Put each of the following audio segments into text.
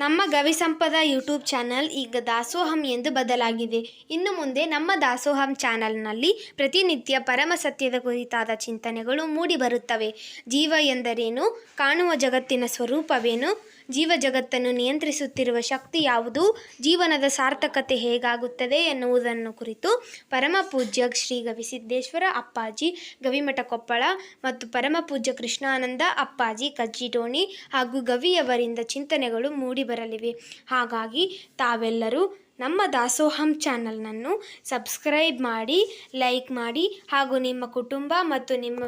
ನಮ್ಮ ಗವಿಸಂಪದ YouTube channel ಈಗ ದಾಸೋಹಂ ಎಂದು ಬದಲಾಗಿದೆ. ಇನ್ನು ಮುಂದೆ ನಮ್ಮ ದಾಸೋಹಂ ಚಾನಲ್ನಲ್ಲಿ ಪ್ರತಿನಿತ್ಯ ಪರಮ ಸತ್ಯದ ಕುರಿತಾದ ಚಿಂತನೆಗಳು ಮೂಡಿ ಬರುತ್ತವೆ. ಜೀವ ಎಂದರೇನು? ಕಾಣುವ ಜಗತ್ತಿನ ಸ್ವರೂಪವೇನು? ಜೀವ ಜಗತ್ತನ್ನು ನಿಯಂತ್ರಿಸುತ್ತಿರುವ ಶಕ್ತಿ ಯಾವುದು? ಜೀವನದ ಸಾರ್ಥಕತೆ ಹೇಗಾಗುತ್ತದೆ ಎನ್ನುವುದನ್ನು ಕುರಿತು ಪರಮ ಪೂಜ್ಯ ಶ್ರೀ ಗವಿಸಿದ್ದೇಶ್ವರ ಅಪ್ಪಾಜಿ ಗವಿಮಠ ಕೊಪ್ಪಳ ಮತ್ತು ಪರಮ ಪೂಜ್ಯ ಕೃಷ್ಣಾನಂದ ಅಪ್ಪಾಜಿ ಕಜ್ಜಿಡೋಣಿ ಹಾಗೂ ಗವಿಯವರಿಂದ ಚಿಂತನೆಗಳು ಮೂಡಿ ಬರಲಿವೆ. ಹಾಗಾಗಿ ತಾವೆಲ್ಲರೂ ನಮ್ಮ ದಾಸೋಹಂ ಚಾನಲ್ನನ್ನು ಸಬ್ಸ್ಕ್ರೈಬ್ ಮಾಡಿ, ಲೈಕ್ ಮಾಡಿ ಹಾಗೂ ನಿಮ್ಮ ಕುಟುಂಬ ಮತ್ತು ನಿಮ್ಮ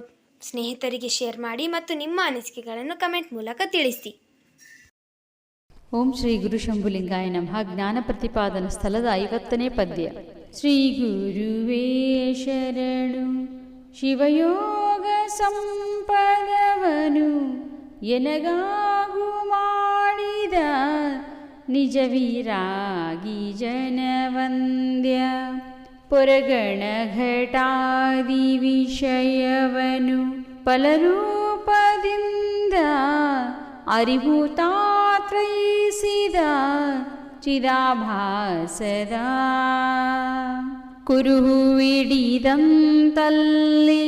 ಸ್ನೇಹಿತರಿಗೆ ಶೇರ್ ಮಾಡಿ ಮತ್ತು ನಿಮ್ಮ ಅನಿಸಿಕೆಗಳನ್ನು ಕಮೆಂಟ್ ಮೂಲಕ ತಿಳಿಸಿ. ಓಂ ಶ್ರೀ ಗುರು ಶಂಭುಲಿಂಗಾಯ ನಮಃ. ಜ್ಞಾನ ಪ್ರತಿಪಾದನ ಸ್ಥಳದ 50ನೇ ಪದ್ಯ. ಶ್ರೀ ಗುರುವೇ ಶರಣು ಶಿವಯೋಗ ಸಂಪದವನು ಎನಗಾಗು ಮಾಡಿದ ನಿಜ ವೀರಾಗಿ ಜನವಂದ್ಯ ಪೊರಗಣ ಘಟಾದಿ ವಿಷಯವನು ಫಲರೂಪದಿಂದ ಅರಿಭೂತಾತ್ರಯಿಸಿದ ಚಿದಾಭಾಸದ ಕುರುಹುವಿಡಿದಂತಲ್ಲಿ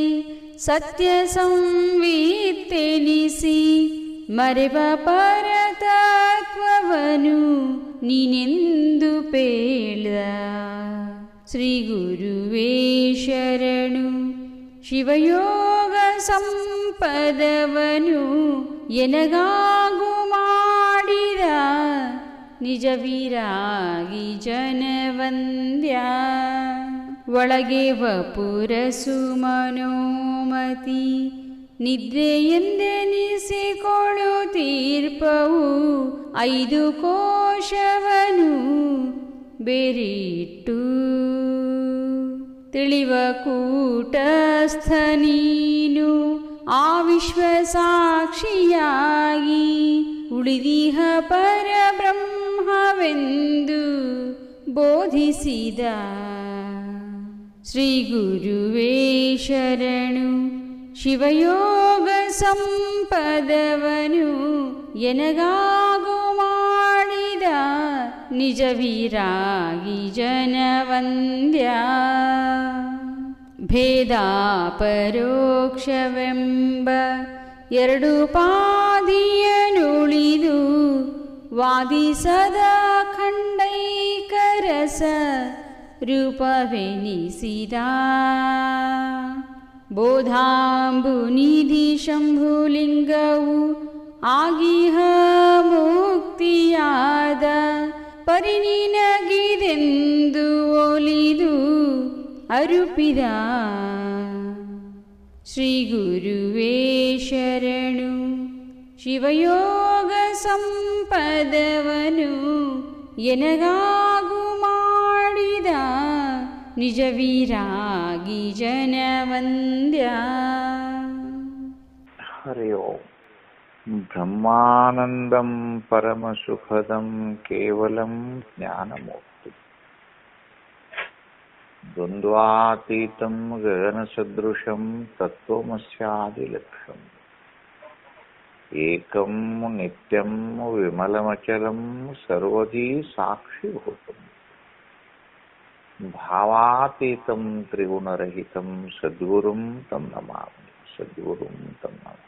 ಸತ್ಯ ಸಂವಿತ್ತೆನಿಸಿ ಮರೆವ ಪರತತ್ವವನು ನೀನೆಂದು ಪೇಳ್ದ. ಶ್ರೀ ಗುರುವೇ ಶರಣು ಶಿವಯೋಗ ಸಂಪದವನು ಎನಗಾಗು ಮಾಡಿದ ನಿಜ ವೀರಾಗಿ ಜನವಂದ್ಯ ಒಳಗೆ ವಪುರ ಸುಮನೋಮತಿ ನಿದ್ರೆ ಎಂದೆನಿಸಿಕೊಳ್ಳುತ್ತೀರ್ಪವು 5 ಕೋಶವನು ಬೇರಿಟ್ಟು ತಿಳಿವ ಕೂಟಸ್ಥ ನೀನು ಆ ವಿಶ್ವ ಸಾಕ್ಷಿಯಾಗಿ ಉಳಿದಿಹ ಪರಬ್ರಹ್ಮವೆಂದು ಬೋಧಿಸಿದ. ಶ್ರೀ ಗುರುವೇ ಶರಣು ಶಿವಯೋಗ ಸಂಪದವನು ಎನಗಾಗು ಮಾಡಿದ ನಿಜ ವೀರಾಗಿ ಜನವಂದ್ಯ ಭೇದ ಪರೋಕ್ಷವೆಂಬ 2 ಪಾದಿಯನುಳಿದು ವಾದಿಸದ ಖಂಡೈಕರಸ ರೂಪವೆನಿಸಿದ ಬೋಧಾಂಬುನಿಧಿ ಶಂಭುಲಿಂಗವು ಆಗಿಹ ಮುಕ್ತಿಯಾದ ಪರಿನಿನಗಿದೆಂದು ಒಲಿದು ಅರುಪಿದ. ಶ್ರೀ ಗುರುವೇ ಶರಣು ಶಿವಯೋಗ ಸಂಪದವನು ಎನಗಾಗು ಮಾಡಿದ ನಿಜ ವೀರಾಗಿ ಜನವಂದ್ಯ. ಹರಿ ಓಂ. ಬ್ರಹ್ಮಾನಂದಂ ಪರಮಸುಖದಂ ಕೇವಲಂ ಜ್ಞಾನಮೂರ್ತಿ ದ್ವಂದ್ವಾತೀತಂ ಗಗನಸದೃಶಂ ತತ್ವಮಸ್ಯಾದಿಲಕ್ಷ್ಯಂ ಏಕಂ ನಿತ್ಯಂ ವಿಮಲಮಚಲಂ ಸರ್ವಧಿ ಸಾಕ್ಷಿಭೂತಂ ಭಾವಾತೀತಂ ತ್ರಿಗುಣರಹಿತಂ ಸದ್ಗುರುಂ ತಂ ನಮಾಮಿ. ಸದ್ಗುರುಂ ತಂ ನಮಾಮಿ.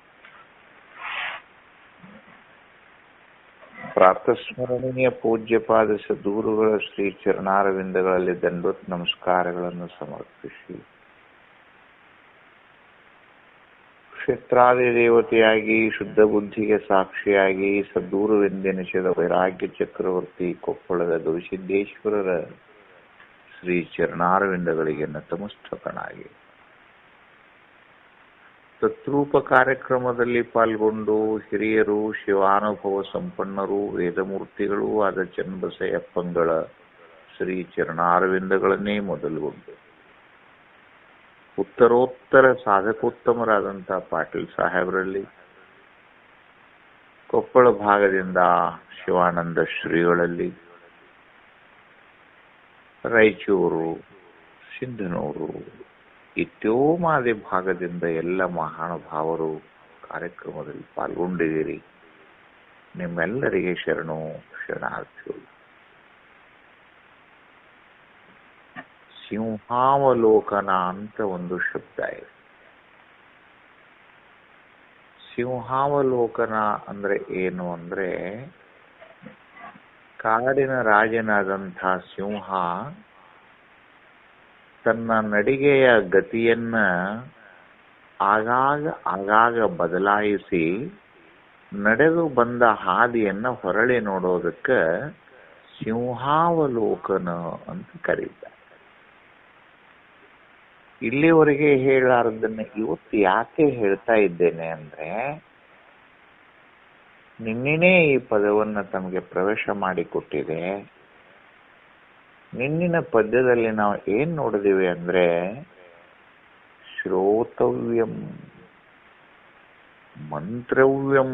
ಪ್ರಾತಸ್ಮರಣೀಯ ಪೂಜ್ಯಪಾದ ಸದ್ಗುರುಗಳ ಶ್ರೀ ಚರಣಾರವಿಂದಗಳಲ್ಲಿ ದಂಡೋತ್ ನಮಸ್ಕಾರಗಳನ್ನು ಸಮರ್ಪಿಸಿ ಕ್ಷೇತ್ರಾದಿ ದೇವತೆಯಾಗಿ ಶುದ್ಧ ಬುದ್ಧಿಗೆ ಸಾಕ್ಷಿಯಾಗಿ ಸದ್ಗುರುವೆಂದೆನಿಸಿದ ವೈರಾಗ್ಯ ಚಕ್ರವರ್ತಿ ಕೊಪ್ಪಳದ ಗವಿಸಿದ್ದೇಶ್ವರರ ಶ್ರೀ ಚರಣಾರವಿಂದಗಳಿಗೆ ನತಮಸ್ತಕನಾಗಿ ತತ್ರೂಪ ಕಾರ್ಯಕ್ರಮದಲ್ಲಿ ಪಾಲ್ಗೊಂಡು ಹಿರಿಯರು, ಶಿವಾನುಭವ ಸಂಪನ್ನರು, ವೇದಮೂರ್ತಿಗಳೂ ಆದ ಚನ್ನಬಸಯ್ಯಪ್ಪಂಗಳ ಶ್ರೀ ಚರಣಾರವಿಂದಗಳನ್ನೇ ಮೊದಲುಗೊಂಡು ಉತ್ತರೋತ್ತರ ಸಾಧಕೋತ್ತಮರಾದಂಥ ಪಾಟೀಲ್ ಸಾಹೇಬರಲ್ಲಿ, ಕೊಪ್ಪಳ ಭಾಗದಿಂದ ಶಿವಾನಂದ ಶ್ರೀಗಳಲ್ಲಿ, ರಾಯಚೂರು, ಸಿಂಧನೂರು ಇತ್ಯೋಮಾದಿ ಭಾಗದಿಂದ ಎಲ್ಲ ಮಹಾನುಭಾವರು ಕಾರ್ಯಕ್ರಮದಲ್ಲಿ ಪಾಲ್ಗೊಂಡಿದ್ದೀರಿ. ನಿಮ್ಮೆಲ್ಲರಿಗೆ ಶರಣು ಶರಣಾರ್ಥಿಗಳು. ಸಿಂಹಾವಲೋಕನ ಅಂತ ಒಂದು ಶಬ್ದ ಇದೆ. ಸಿಂಹಾವಲೋಕನ ಅಂದ್ರೆ ಏನು ಅಂದ್ರೆ, ಕಾಡಿನ ರಾಜನಾದಂಥ ಸಿಂಹ ತನ್ನ ನಡಿಗೆಯ ಗತಿಯನ್ನ ಆಗಾಗ ಬದಲಾಯಿಸಿ ನಡೆದು ಬಂದ ಹಾದಿಯನ್ನ ಹೊರಳಿ ನೋಡೋದಕ್ಕೆ ಸಿಂಹಾವಲೋಕನ ಅಂತ ಕರೀತಾರೆ. ಇಲ್ಲಿವರೆಗೆ ಹೇಳಾರದನ್ನ ಇವತ್ತು ಯಾಕೆ ಹೇಳ್ತಾ ಇದ್ದೇನೆ ಅಂದ್ರೆ, ನಿನ್ನೆನೇ ಈ ಪದವನ್ನ ತಮಗೆ ಪ್ರವೇಶ ಮಾಡಿಕೊಟ್ಟಿದೆ. ನಿನ್ನಿನ ಪದ್ಯದಲ್ಲಿ ನಾವು ಏನ್ ನೋಡಿದೀವಿ ಅಂದ್ರೆ, ಶ್ರೋತವ್ಯಂ, ಮಂತ್ರವ್ಯಂ,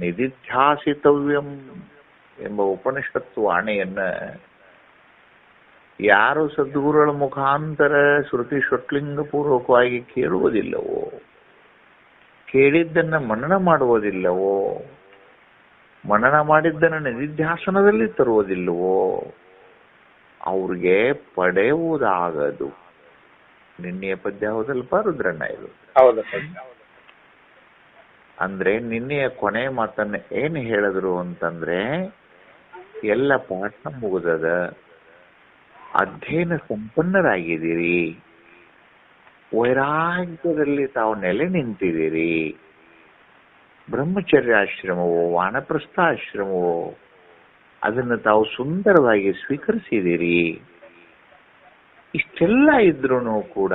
ನಿಧಿಧ್ಯಾಸಿತವ್ಯಂ ಎಂಬ ಉಪನಿಷತ್ತು ವಾಣಿಯನ್ನ ಯಾರು ಸದ್ಗುರುಗಳ ಮುಖಾಂತರ ಶ್ರುತಿ ಷಟ್ಲಿಂಗ ಪೂರ್ವಕವಾಗಿ ಕೇಳುವುದಿಲ್ಲವೋ, ಕೇಳಿದ್ದನ್ನ ಮನನ ಮಾಡುವುದಿಲ್ಲವೋ, ಮನನ ಮಾಡಿದ್ದನ್ನು ನಿಧಿಧ್ಯಾಸನದಲ್ಲಿ ತರುವುದಿಲ್ಲವೋ, ಅವ್ರಿಗೆ ಪಡೆಯುವುದಾಗದು. ನಿನ್ನೆಯ ಪದ್ಯ ಹೌದಲ್ಪ ರುದ್ರಣ್ಣ ಇದು? ಅಂದ್ರೆ ನಿನ್ನೆಯ ಕೊನೆ ಮಾತನ್ನ ಏನ್ ಹೇಳಿದ್ರು ಅಂತಂದ್ರೆ, ಎಲ್ಲ ಪಾಠ ಮುಗಿದದ, ಅಧ್ಯಯನ ಸಂಪನ್ನರಾಗಿದ್ದೀರಿ, ವೈರಾಗ್ಯದಲ್ಲಿ ತಾವು ನೆಲೆ ನಿಂತಿದ್ದೀರಿ, ಬ್ರಹ್ಮಚರ್ಯಾಶ್ರಮವೋ ವಾನಪ್ರಸ್ಥಾಶ್ರಮವೋ ಅದನ್ನು ತಾವು ಸುಂದರವಾಗಿ ಸ್ವೀಕರಿಸಿದಿರಿ. ಇಷ್ಟೆಲ್ಲ ಇದ್ರೂ ಕೂಡ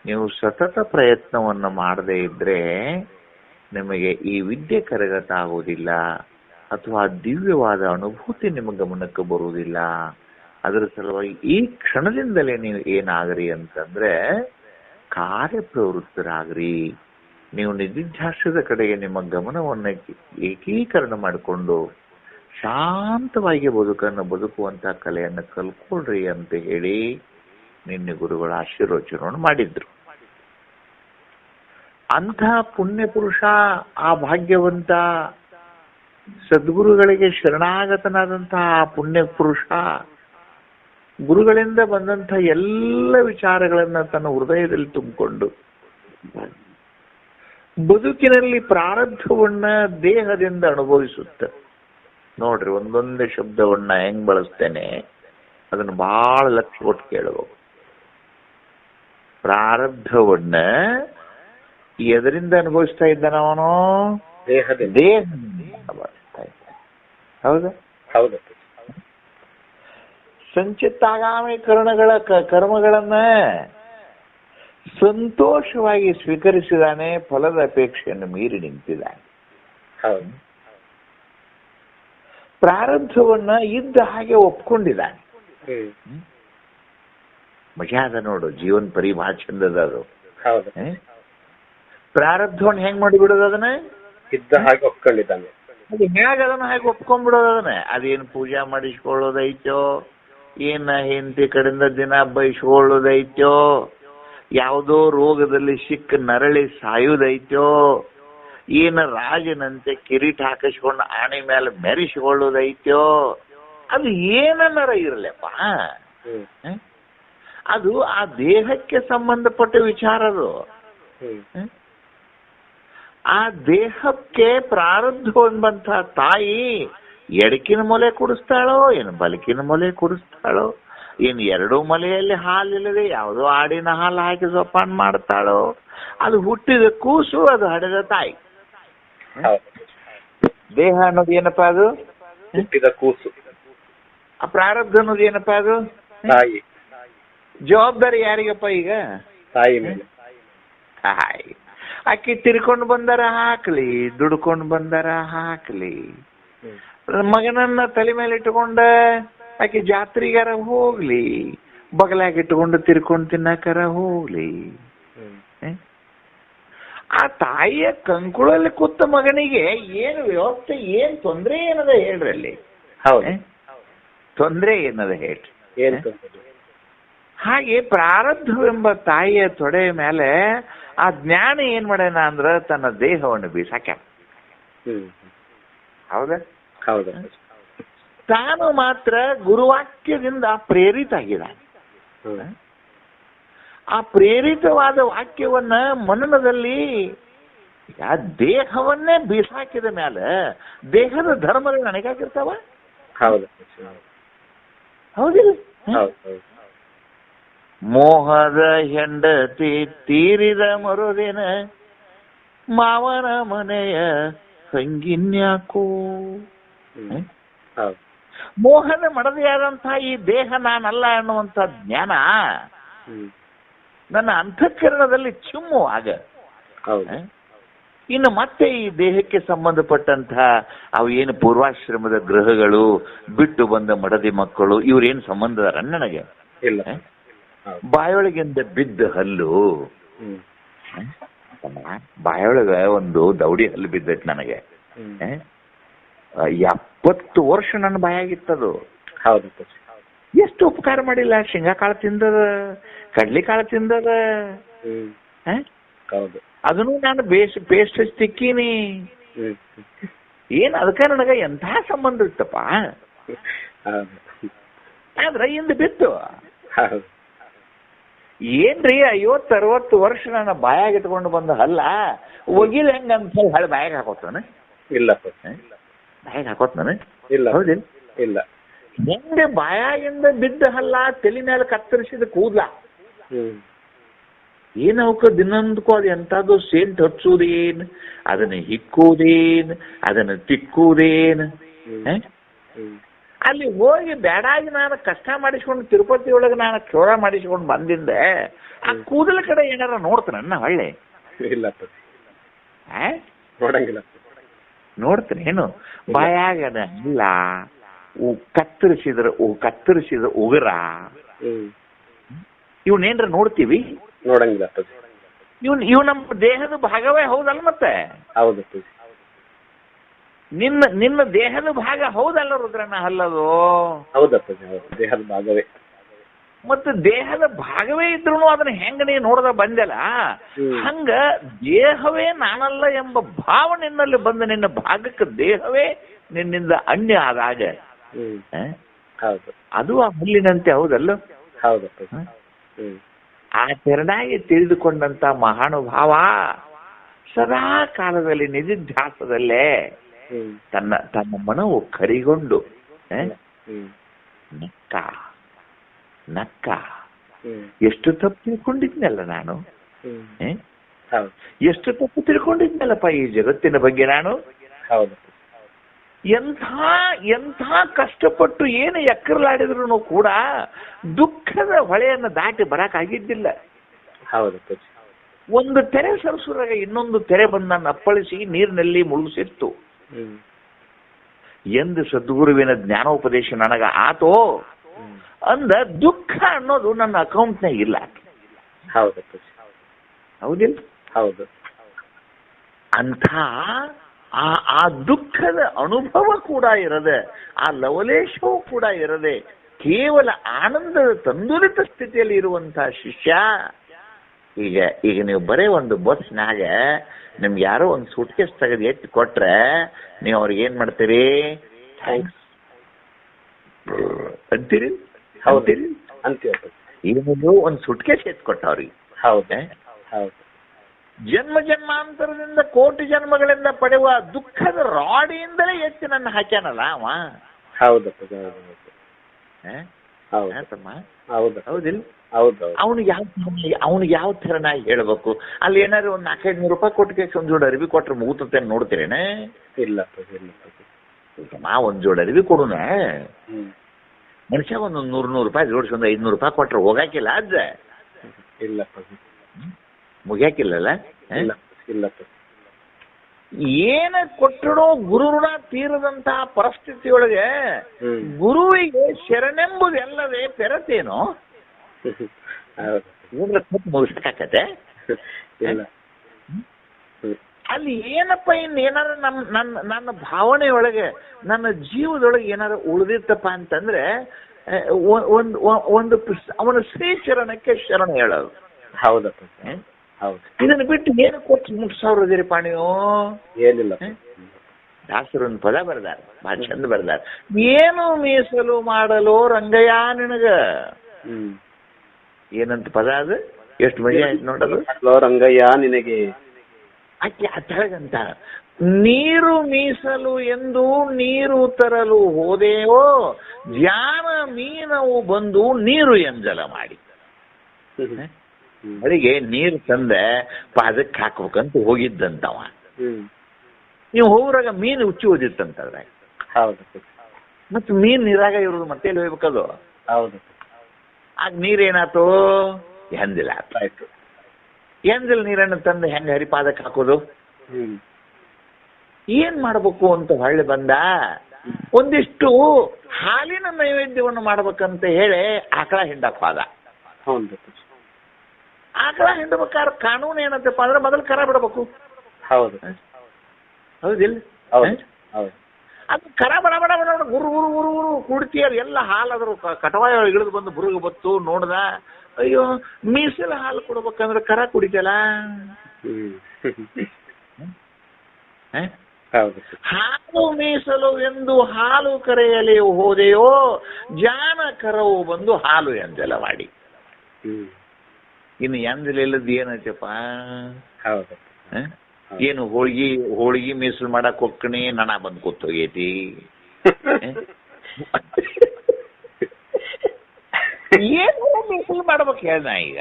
ನೀವು ಸತತ ಪ್ರಯತ್ನವನ್ನು ಮಾಡದೇ ಇದ್ರೆ ನಿಮಗೆ ಈ ವಿದ್ಯೆ ಕರಗತ ಆಗುವುದಿಲ್ಲ, ಅಥವಾ ದಿವ್ಯವಾದ ಅನುಭೂತಿ ನಿಮ್ಮ ಗಮನಕ್ಕೆ ಬರುವುದಿಲ್ಲ. ಅದರ ಸಲುವಾಗಿ ಈ ಕ್ಷಣದಿಂದಲೇ ನೀವು ಏನಾಗ್ರಿ ಅಂತಂದ್ರೆ, ಕಾರ್ಯಪ್ರವೃತ್ತರಾಗ್ರಿ. ನೀವು ನಿಧಿಧ್ಯಾಸದ ಕಡೆಗೆ ನಿಮ್ಮ ಗಮನವನ್ನು ಏಕೀಕರಣ ಮಾಡಿಕೊಂಡು ಶಾಂತವಾಗಿ ಬದುಕುವಂತ ಕಲೆಯನ್ನು ಕಲ್ಕೊಳ್ರಿ ಅಂತ ಹೇಳಿ ನಿನ್ನೆ ಗುರುಗಳ ಆಶೀರ್ವಚನವನ್ನು ಮಾಡಿದ್ರು. ಅಂಥ ಪುಣ್ಯ ಪುರುಷ, ಆ ಭಾಗ್ಯವಂತ ಸದ್ಗುರುಗಳಿಗೆ ಶರಣಾಗತನಾದಂತಹ ಆ ಪುಣ್ಯ ಪುರುಷ ಗುರುಗಳಿಂದ ಬಂದಂಥ ಎಲ್ಲ ವಿಚಾರಗಳನ್ನ ತನ್ನ ಹೃದಯದಲ್ಲಿ ತುಂಬಿಕೊಂಡು ಬದುಕಿನಲ್ಲಿ ಪ್ರಾರಬ್ಧವನ್ನ ದೇಹದಿಂದ ಅನುಭವಿಸುತ್ತ. ನೋಡ್ರಿ, ಒಂದೊಂದೇ ಶಬ್ದವನ್ನ ಹೆಂಗ್ ಬಳಸ್ತೇನೆ ಅದನ್ನು ಬಹಳ ಲಕ್ಷ್ಯ ಕೊಟ್ಟು ಕೇಳಬೇಕು. ಪ್ರಾರಬ್ಧವನ್ನ ಎದರಿಂದ ಅನುಭವಿಸ್ತಾ ಇದ್ದಾನ ಅವನು? ದೇಹದಿಂದ ಅನುಭವಿಸ್ತಾ ಇದ್ದಾನೆ. ಹೌದಾ? ಹೌದು. ಸಂಚಿತ್ತಾಗಾಮಿ ಕರ್ಮಗಳನ್ನ ಸಂತೋಷವಾಗಿ ಸ್ವೀಕರಿಸಿದಾನೆ, ಫಲದ ಅಪೇಕ್ಷೆಯನ್ನು ಮೀರಿ ನಿಂತಿದ್ದಾನೆ. ಹೌದು. ಪ್ರಾರಬ್ಧವನ್ನ ಇದ್ದ ಹಾಗೆ ಒಪ್ಕೊಂಡಿದ್ದಾನೆ. ಮಜಾ ಅದ ನೋಡು, ಜೀವನ್ ಪರಿಭಾ ಚಂದದ ಅದು. ಹೌದು. ಪ್ರಾರಬ್ಧವನ್ನ ಹೆಂಗ್ ಮಾಡಿಬಿಡೋದು? ಅದನ್ನ ಇದ್ದ ಹಾಗೆ ಒಪ್ಕೊಂಡಿದ್ದಾನೆ. ಅದು ಹೇಗೆ ಅದನ್ನ ಹಾಗೆ ಒಪ್ಕೊಂಡ್ಬಿಡೋದು? ಅದನ್ನ ಅದೇನು ಪೂಜಾ ಮಾಡಿಸ್ಕೊಳ್ಳೋದೈತೋ, ಏನ ಹೆಂಡತಿ ಕಡೆಯಿಂದ ದಿನ ಬಯಸ್ಕೊಳ್ಳೋದೈತೋ, ಯಾವುದೋ ರೋಗದಲ್ಲಿ ಸಿಕ್ಕ ನರಳಿ ಸಾಯುವುದೈತೋ, ಏನ ರಾಜನಂತೆ ಕಿರೀಟ ಹಾಕಿಸ್ಕೊಂಡು ಆಣೆ ಮೇಲೆ ಮೆರೆಸಿಕೊಳ್ಳೋದೈತೋ, ಅದು ಏನನ್ನರ ಇರಲಪ್ಪ, ಅದು ಆ ದೇಹಕ್ಕೆ ಸಂಬಂಧಪಟ್ಟ ವಿಚಾರ. ಅದು ಆ ದೇಹಕ್ಕೆ ಪ್ರಾರಬ್ಧ ಎಂಬಂತ ತಾಯಿ ಎಡಕಿನ ಮೊಲೆ ಕುಡಿಸ್ತಾಳೋ, ಏನು ಬಲಕಿನ ಮೊಲೆ ಕುಡಿಸ್ತಾಳೋ, ಏನು ಎರಡೂ ಮೊಲೆಯಲ್ಲಿ ಹಾಲಿಲ್ಲದೆ ಯಾವುದೋ ಆಡಿನ ಹಾಲು ಹಾಕಿ ಜೋಪಾನ ಮಾಡ್ತಾಳೋ, ಅದು ಹುಟ್ಟಿದ ಕೂಸು, ಅದು ಹಡೆದ ತಾಯಿ. ದೇಹ ಅನ್ನೋದು ಏನಪ್ಪಾ? ಅದು ಹುಟ್ಟಿದ ಕೂಸು. ಆ ಪ್ರಾರಬ್ಧ ಅನ್ನೋದು ಏನಪ್ಪಾ? ಅದು ತಾಯಿ. ಜವಾಬ್ದಾರಿ ಯಾರಿಗಪ್ಪ ಈಗ? ತಾಯಿ ಮೇಲೆ. ತಾಯಿ. ಆಕಿ ತಿರ್ಕೊಂಡು ಬಂದಾರ ಹಾಕ್ಲಿ, ದುಡ್ಕೊಂಡು ಬಂದಾರ ಹಾಕ್ಲಿ, ಮಗನನ್ನ ತಲೆ ಮೇಲೆ ಇಟ್ಟುಕೊಂಡ ಆಕಿ ಜಾತ್ರೆಗಾರ ಹೋಗ್ಲಿ, ಬಗಲಾಗ ಇಟ್ಟುಕೊಂಡು ತಿರ್ಕೊಂಡು ತಿನ್ನಕರ ಹೋಗ್ಲಿ, ಆ ತಾಯಿಯ ಕಂಕುಳಲ್ಲಿ ಕೂತ ಮಗನಿಗೆ ಏನು ವ್ಯವಸ್ಥೆ, ಏನ್ ತೊಂದ್ರೆ ಏನದ ಹೇಳ್ರಿ ಅಲ್ಲಿ? ಹೌದು. ತೊಂದ್ರೆ ಏನದ ಹೇಳ್ರಿ? ಏನು? ಹಾಗೆ ಪ್ರಾರಬ್ಧವೆಂಬ ತಾಯಿಯ ತೊಡೆಯ ಮೇಲೆ ಆ ಜ್ಞಾನ ಏನ್ ಮಾಡ್ಯಾನ ಅಂದ್ರ ತನ್ನ ದೇಹವನ್ನು ಬೀಸಾಕ. ಹೌದಾ? ಹೌದು. ತಾನು ಮಾತ್ರ ಗುರುವಾಕ್ಯದಿಂದ ಪ್ರೇರಿತ ಆಗಿದ್ದಾನೆ. ಹ್ಮ್. ಆ ಪ್ರೇರಿತವಾದ ವಾಕ್ಯವನ್ನ ಮನನದಲ್ಲಿ ದೇಹವನ್ನೇ ಬೀಸಾಕಿದ ಮೇಲೆ ದೇಹದ ಧರ್ಮಗಳು ನನಗಾಗಿರ್ತಾವ? ಹೌದು. ಹೌದಿಲ್ಲ? ಹೌದು. ಮೋಹದ ಹೆಂಡತಿ ತೀರಿದ ಮರುದಿನ ಮಾವನ ಮನೆಯ ಸಂಗಿನ್ಯಾಕೋ. ಹೌದು. ಮೋಹದ ಮಡದಿಯಾದಂತಹ ಈ ದೇಹ ನಾನಲ್ಲ ಅನ್ನುವಂಥ ಜ್ಞಾನ ನನ್ನ ಅಂತಃಕರಣದಲ್ಲಿ ಚಿಮ್ಮುವಾಗ ಹೌದು. ಇನ್ನು ಮತ್ತೆ ಈ ದೇಹಕ್ಕೆ ಸಂಬಂಧಪಟ್ಟಂತಹ ಅವು ಏನು ಪೂರ್ವಾಶ್ರಮದ ಗೃಹಗಳು, ಬಿಟ್ಟು ಬಂದ ಮಡದಿ ಮಕ್ಕಳು, ಇವ್ರೇನು ಸಂಬಂಧ ಅದಾರ ನನಗೆ? ಇಲ್ಲ. ಬಾಯೊಳಗಿಂದ ಬಿದ್ದ ಹಲ್ಲು, ಬಾಯೊಳಗ ಒಂದು ದೌಡಿ ಹಲ್ಲು ಬಿದ್ದೈತಿ ನನಗೆ. 70 ವರ್ಷ ನನ್ನ ಬಾಯಾಗಿತ್ತದು. ಹೌದು. ಎಷ್ಟು ಉಪಕಾರ ಮಾಡಿಲ್ಲ. ಶೇಂಗಾ ಕಾಳು ತಿಂದದ, ಕಡ್ಲಿ ಕಾಳು ತಿಂದದ, ಹೌದು. ಅದನ್ನು ನಾನು ಪೇಸ್ಟ್ ಹಚ್ಚಿ ತಿಕ್ಕೀನಿ. ಏನ್ ಅದಕ್ಕ ನನಗ ಎಂಥ ಸಂಬಂಧ ಇತ್ತಪ್ಪ. ಆದ್ರ ಇಂದ ಬಿತ್ತು. ಏನ್ರಿ 50-60 ವರ್ಷ ನನ್ನ ಬಾಯಾಗ ಇಟ್ಕೊಂಡು ಬಂದ ಹಲ್ಲ ಒಗಿಲ್ ಹೆಂಗಂತ ಹೇಳಿ ಬಾಯಾಗ ಹಾಕೋತಾನ? ಇಲ್ಲ. ಬಾಯಾಗ ಹಾಕೋತಾನ? ಇಲ್ಲ. ಹೌದಿಲ್ಲ? ಇಲ್ಲ. ಹೆಂಗೆ ಬಾಯಾಗಿಂದ ಬಿದ್ದ ಹಲ್ಲ ತಲೆ ಮೇಲೆ ಕತ್ತರಿಸಿದ ಕೂದ್ಲ ಏನವಕ್ಕ ದಿನಂದಕ್ಕೂ ಅದು ಎಂಥದ್ದು ಸೇಂಟ್ ಹಚ್ಚುವುದೇನ್, ಅದನ್ನ ಹಿಕ್ಕುವುದೇನ್, ಅದನ್ನ ತಿಕ್ಕುವುದೇನ್? ಅಲ್ಲಿ ಹೋಗಿ ಬೇಡಾಗಿ ನಾನು ಕಷ್ಟ ಮಾಡಿಸ್ಕೊಂಡು ತಿರುಪತಿ ಒಳಗೆ ನಾನು ಕ್ಷೌರ ಮಾಡಿಸ್ಕೊಂಡು ಬಂದಿಂದೆ ಆ ಕೂದಲ ಕಡೆ ಏನಾರ ನೋಡ್ತಾನ ಹೊಳ್ಳೆ? ಇಲ್ಲ. ನೋಡಂಗಿಲ್ಲ. ನೋಡ್ತಾನೆ ಏನು? ಬಾಯಾಗದ ಇಲ್ಲ ಕತ್ತರಿಸಿದ ಉಗುರ ಇವನ್ನೇನ್ರ ನೋಡ್ತೀವಿ? ನೋಡಂಗಿಲ್ಲ. ಇವ್ ನಮ್ಮ ದೇಹದ ಭಾಗವೇ ಹೌದಲ್ಲ ಮತ್ತೆ? ಹೌದು. ನಿನ್ನ ದೇಹದ ಭಾಗ ಹೌದಲ್ಲ ರುದ್ರಣ್ಣ ಹಲ್ಲದು? ಹೌದಪ್ಪ, ದೇಹದ ಭಾಗವೇ. ಮತ್ತೆ ದೇಹದ ಭಾಗವೇ ಇದ್ರು ಅದನ್ನ ಹೆಂಗ ನೀ ನೋಡದ ಬಂದಲ್ಲ, ಹಂಗ ದೇಹವೇ ನಾನಲ್ಲ ಎಂಬ ಭಾವ ನಿನ್ನಲ್ಲಿ ಬಂದ ನಿನ್ನ ಭಾಗಕ್ಕೆ ದೇಹವೇ ನಿನ್ನಿಂದ ಅನ್ಯ ಆದಾಗ ಅದು ಆ ಹುಲ್ಲಿನಂತೆ ಹೌದಲ್ಲ? ಹೌದಪ್ಪ. ಆ ತೆರನಾಗಿ ತಿಳಿದುಕೊಂಡಂತ ಮಹಾನುಭಾವ ಸದಾ ಕಾಲದಲ್ಲಿ ನಿಧಿಧ್ಯಾಸದಲ್ಲೇ ತನ್ನ ಮನವು ಕರಿಗೊಂಡು ನಕ್ಕ ಎಷ್ಟು ತಪ್ಪು ತಿಳ್ಕೊಂಡಿದ್ನಲ್ಲ ನಾನು, ಎಷ್ಟು ತಪ್ಪು ತಿಳ್ಕೊಂಡಿದ್ನಲ್ಲಪ್ಪ ಈ ಜಗತ್ತಿನ ಬಗ್ಗೆ ನಾನು. ಎಂಥ ಕಷ್ಟಪಟ್ಟು ಏನು ಎಕ್ಕರಲಾಡಿದ್ರು ಕೂಡ ದುಃಖದ ಹೊಳೆಯನ್ನು ದಾಟಿ ಬರಕಾಗಿದ್ದಿಲ್ಲ. ಒಂದು ತೆರೆ ಸರಸುರಾಗ ಇನ್ನೊಂದು ತೆರೆ ಬಂದ ನನ್ನ ಅಪ್ಪಳಿಸಿ ನೀರಿನಲ್ಲಿ ಮುಳುಗಿಸಿತ್ತು. ಎಂದು ಸದ್ಗುರುವಿನ ಜ್ಞಾನೋಪದೇಶ ನನಗ ಆತೋ ಅಂದ ದುಃಖ ಅನ್ನೋದು ನನ್ನ ಅಕೌಂಟ್ನಾಗ ಇಲ್ಲ. ಹೌದಿಲ್ಲ? ಹೌದು. ಅಂಥ ಆ ದುಃಖದ ಅನುಭವ ಕೂಡ ಇರದೆ, ಆ ಲವಲೇಶವೂ ಕೂಡ ಇರದೆ, ಕೇವಲ ಆನಂದದ ತಂದುಲಿತ ಸ್ಥಿತಿಯಲ್ಲಿ ಇರುವಂತಹ ಶಿಷ್ಯ ಈಗ ನೀವು ಬರೇ ಒಂದು ಬಸ್ನಾಗ ನಿಮ್ಗೆ ಯಾರೋ ಒಂದು ಸೂಟ್ಕೇಸ್ ತೆಗೆದು ಎತ್ತಿ ಕೊಟ್ರೆ ನೀವು ಅವ್ರಿಗೆ ಏನ್ ಮಾಡ್ತೀರಿ? ಥ್ಯಾಂಕ್ಸ್ ಅಂತೀರಿ? ಈಗ ನೀವು ಒಂದು ಸೂಟ್ಕೇಸ್ ಎತ್ತಿ ಕೊಟ್ಟ ಅವ್ರಿಗೆ ಜನ್ಮ ಜನ್ಮಾಂತರದಿಂದ ಕೋಟಿ ಜನ್ಮಗಳಿಂದ ಪಡೆಯುವ ದುಃಖದ ರಾಡಿಯಿಂದಲೇ ಎತ್ತಿ ನನ್ನ ಹಾಕ್ಯಾನಲ್ಲ ಅವ. ಹೌದಿಲ್ಲ? ಅವ್ನಿಗೆ ಯಾವ ಥರ ನಾ ಹೇಳ್ಬೇಕು? ಅಲ್ಲಿ ಏನಾದ್ರು ಒಂದು 400-500 ರೂಪಾಯಿ ಕೊಟ್ಟಿಗೆ ಒಂದ್ ಜೋಡ ಅರಿವಿ ಕೊಟ್ರೆ ಮುಗುತ್ತಂತ ನೋಡ್ತೀರೇನೆ? ಇಲ್ಲ. ಒಂದ್ ಜೋಡ ಅರಿವಿ ಕೊಡುನ ಮನುಷ್ಯ ಒಂದು 100 ರೂಪಾಯಿ ಜೋಡಿಸಿ ಒಂದು 500 ರೂಪಾಯಿ ಕೊಟ್ರೆ ಹೋಗಾಕಿಲ್ಲ ಅಜ್ಜ? ಇಲ್ಲ. ಮುಗಿಯಾಕಿಲ್ಲಲ್ಲ? ಇಲ್ಲ. ಏನ ಕೊಟ್ಟಡೋ ಗುರು ಋಣ ತೀರದಂತಹ ಪರಿಸ್ಥಿತಿಯೊಳಗೆ ಗುರುವಿಗೆ ಶರಣೆಂಬುದೆಲ್ಲವೇ ಪೆರತೇನೋ ಮುಗಿಸ್ಕಾಕತೆ? ಅಲ್ಲಿ ಏನಪ್ಪ ಏನಾರ ನನ್ನ ಭಾವನೆಯೊಳಗೆ ನನ್ನ ಜೀವದೊಳಗೆ ಏನಾರ ಉಳಿದಿತ್ತಪ್ಪ ಅಂತಂದ್ರೆ ಒಂದು ಅವನ ಶ್ರೀ ಶರಣಕ್ಕೆ ಶರಣ ಹೇಳೋದು. ಹೌದಪ್ಪ. ಇದನ್ನು ಬಿಟ್ಟು ಏನು ಕೊಟ್ಟು ಮುಗಿಸೋರದಿರಿಪ್ಪ ನೀವು? ಏನಿಲ್ಲ. ದಾಸರೊಂದು ಪದ ಬರ್ದಾರ, ಭಾಳ ಚಂದ ಬರ್ದಾರ. ಏನು ಮೀಸಲು ಮಾಡಲು ರಂಗಯ್ಯ ನಿನಗ, ಏನಂತ ಪದ ಅದು, ಎಷ್ಟು ಮಜಾ ಆಯ್ತು ನೋಡೋದು. ರಂಗಯ್ಯ ನಿನಗೆ ಆಕೆ ಅತ್ತಳಗಂತ, ನೀರು ಮೀಸಲು ಎಂದು ನೀರು ತರಲು ಹೋದೆಯೋ, ಜ್ಞಾನ ಮೀನವು ಬಂದು ನೀರು ಎಂಜಲ ಮಾಡಿ. ಅಡಿಗೆ ನೀರು ತಂದೆ ಪಾದಕ್ಕೆ ಹಾಕ್ಬೇಕಂತ ಹೋಗಿದ್ದಂತವ. ನೀವು ಹೋಗ್ರಾಗ ಮೀನು ಹುಚ್ಚಿ ಓದಿತ್ತಂತಂದ್ರೆ, ಹೌದು. ಮತ್ತೆ ಮೀನ್ ನೀರಾಗ ಇರೋದು ಮತ್ತೆ ಎಲ್ಲಿ ಹೋಗ್ಬೇಕದು. ಹೌದು. ಆಗ ನೀರೇನಾಯ್ತು, ಎಂದಿಲ್ಲ ಆಯ್ತು. ಎಂದಿಲ್ ನೀರನ್ನು ತಂದು ಹೆಂಗೆ ಹರಿಪಾದಕ್ಕೆ ಹಾಕೋದು, ಏನ್ ಮಾಡ್ಬೇಕು ಅಂತ ಹೊಳ್ಳಿ ಬಂದ. ಒಂದಿಷ್ಟು ಹಾಲಿನ ನೈವೇದ್ಯವನ್ನು ಮಾಡ್ಬೇಕಂತ ಹೇಳಿ ಆಕಳ ಹಿಂಡಕ್ ಹೋದ. ಆಕಳ ಹಿಂಡಬೇಕಾದ್ರೆ ಕಾನೂನು ಏನಂತಪ್ಪ ಅಂದ್ರೆ ಮೊದಲು ಕರ ಬಿಡಬೇಕು. ಹೌದು. ಹೌದಿಲ್ಲ? ಅದು ಕರ ಬಡ ಬಡ ಬಡ ಗುರು ಗುರು ಗುರು ಗುರು ಕುಡ್ತೀಯರ್ ಎಲ್ಲ ಹಾಲು ಅದ್ರ ಕಟವಾಯ ಇಳಿದು ಬಂದು ಬುರುಗು ಬತ್ತು ನೋಡ್ದ. ಅಯ್ಯೋ, ಮೀಸಲ ಹಾಲು ಕೊಡ್ಬೇಕಂದ್ರೆ ಕರ ಕುಡಿತಲ್ಲ. ಹಾಲು ಮೀಸಲು ಎಂದು ಹಾಲು ಕರೆಯಲಿ ಹೋದೆಯೋ, ಜಾನ ಕರವು ಬಂದು ಹಾಲು ಎಂದೆಲ್ಲ ಮಾಡಿ. ಇನ್ನು ಎಂದಲಿಲ್ಲದ ಏನೈತಪ್ಪ, ಏನು ಹೋಳಿಗೆ ಮೀಸಲು ಮಾಡಕ್ ಹೋಗ್ಕಣಿ, ನನ ಬಂದು ಕೂತೋಗೈತಿ. ಏನು ಮೀಸಲು ಮಾಡ್ಬೇಕು ಹೇಳ ಈಗ,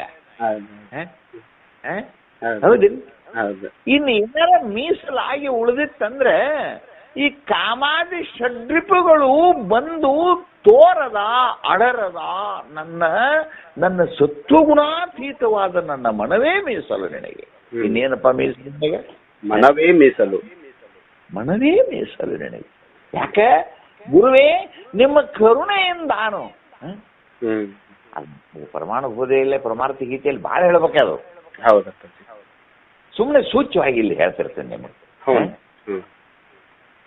ಹೌದಿಲ್ಲ? ಇನ್ನು ಏನಾರ ಮೀಸಲಾಗಿ ಉಳಿದಿತ್ತಂದ್ರೆ ಈ ಕಾಮಾದಿ ಷಡ್ರಿಪುಗಳು ಬಂದು ತೋರದ ಅಡರದ ನನ್ನ ಸತ್ವಗುಣಾತೀತವಾದ ನನ್ನ ಮನವೇ ಮೀಸಲು ನಿನಗೆ. ಇನ್ನೇನಪ್ಪ ಮೀಸಲು ನಿನಗೆ? ಮನವೇ ಮೀಸಲು. ಮನವೇ ಮೀಸಲು ನಿನಗೆ. ಯಾಕೆ ಗುರುವೇ ನಿಮ್ಮ ಕರುಣೆಯಿಂದಾನು. ಪ್ರಮಾಣ ಬೋಧೆಯಲ್ಲೇ ಪ್ರಮಾಣ ಗೀತೆಯಲ್ಲಿ ಭಾಳ ಹೇಳ್ಬೇಕಾದ್ರು. ಹೌದಪ್ಪ. ಸುಮ್ಮನೆ ಸೂಚ್ಯವಾಗಿ ಇಲ್ಲಿ ಹೇಳ್ತಿರ್ತೇನೆ ನಿಮಗೆ.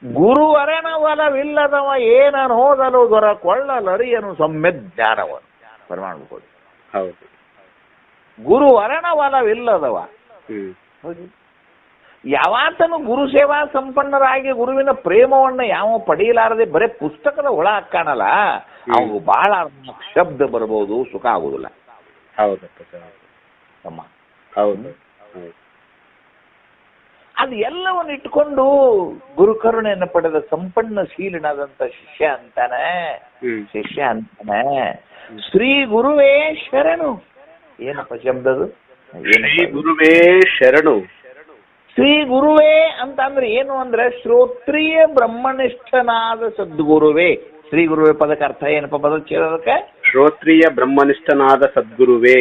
ಗುರುವರನ ಒಲವಿಲ್ಲದವ ಏನನ್ನೋದಲು ದೊರಕೊಳ್ಳಲರಿಯನು ಸಮ್ಯಜ್ಞಾನವನು. ಪ್ರಮಾಣ ಬೋಧೆ. ಹೌದು. ಗುರುವರನ ಒಲವಿಲ್ಲದವ, ಯಾವಾತನು ಗುರು ಸೇವಾ ಸಂಪನ್ನರಾಗಿ ಗುರುವಿನ ಪ್ರೇಮವನ್ನ ಯಾವ ಪಡೆಯಲಾರದೆ ಬರೇ ಪುಸ್ತಕದ ಒಳ ಹಾಕಾಣಲ್ಲ, ಅವು ಬಹಳ ಶಬ್ದ ಬರ್ಬೋದು, ಸುಖ ಆಗುದಿಲ್ಲ. ಹೌದಮ್ಮ. ಹೌದು. ಅದು ಎಲ್ಲವನ್ನು ಇಟ್ಕೊಂಡು ಗುರುಕರುಣೆಯನ್ನು ಪಡೆದ ಸಂಪನ್ನಶೀಲನಾದಂತ ಶಿಷ್ಯ ಅಂತಾನೆ. ಶ್ರೀ ಗುರುವೇ ಶರಣು. ಏನಪ್ಪ ಶಬ್ದದು? ಶ್ರೀ ಗುರುವೇ ಶರಣು. ಶ್ರೀ ಗುರುವೇ ಅಂತ ಅಂದ್ರೆ ಏನು ಅಂದ್ರೆ ಶ್ರೋತ್ರಿಯ ಬ್ರಹ್ಮನಿಷ್ಠನಾದ ಸದ್ಗುರುವೇ. ಶ್ರೀ ಗುರುವೇ ಪದಕ್ಕೆ ಅರ್ಥ ಏನಪ್ಪ ಪದಕ್ಕೆ? ಶ್ರೋತ್ರಿಯ ಬ್ರಹ್ಮನಿಷ್ಠನಾದ ಸದ್ಗುರುವೇ.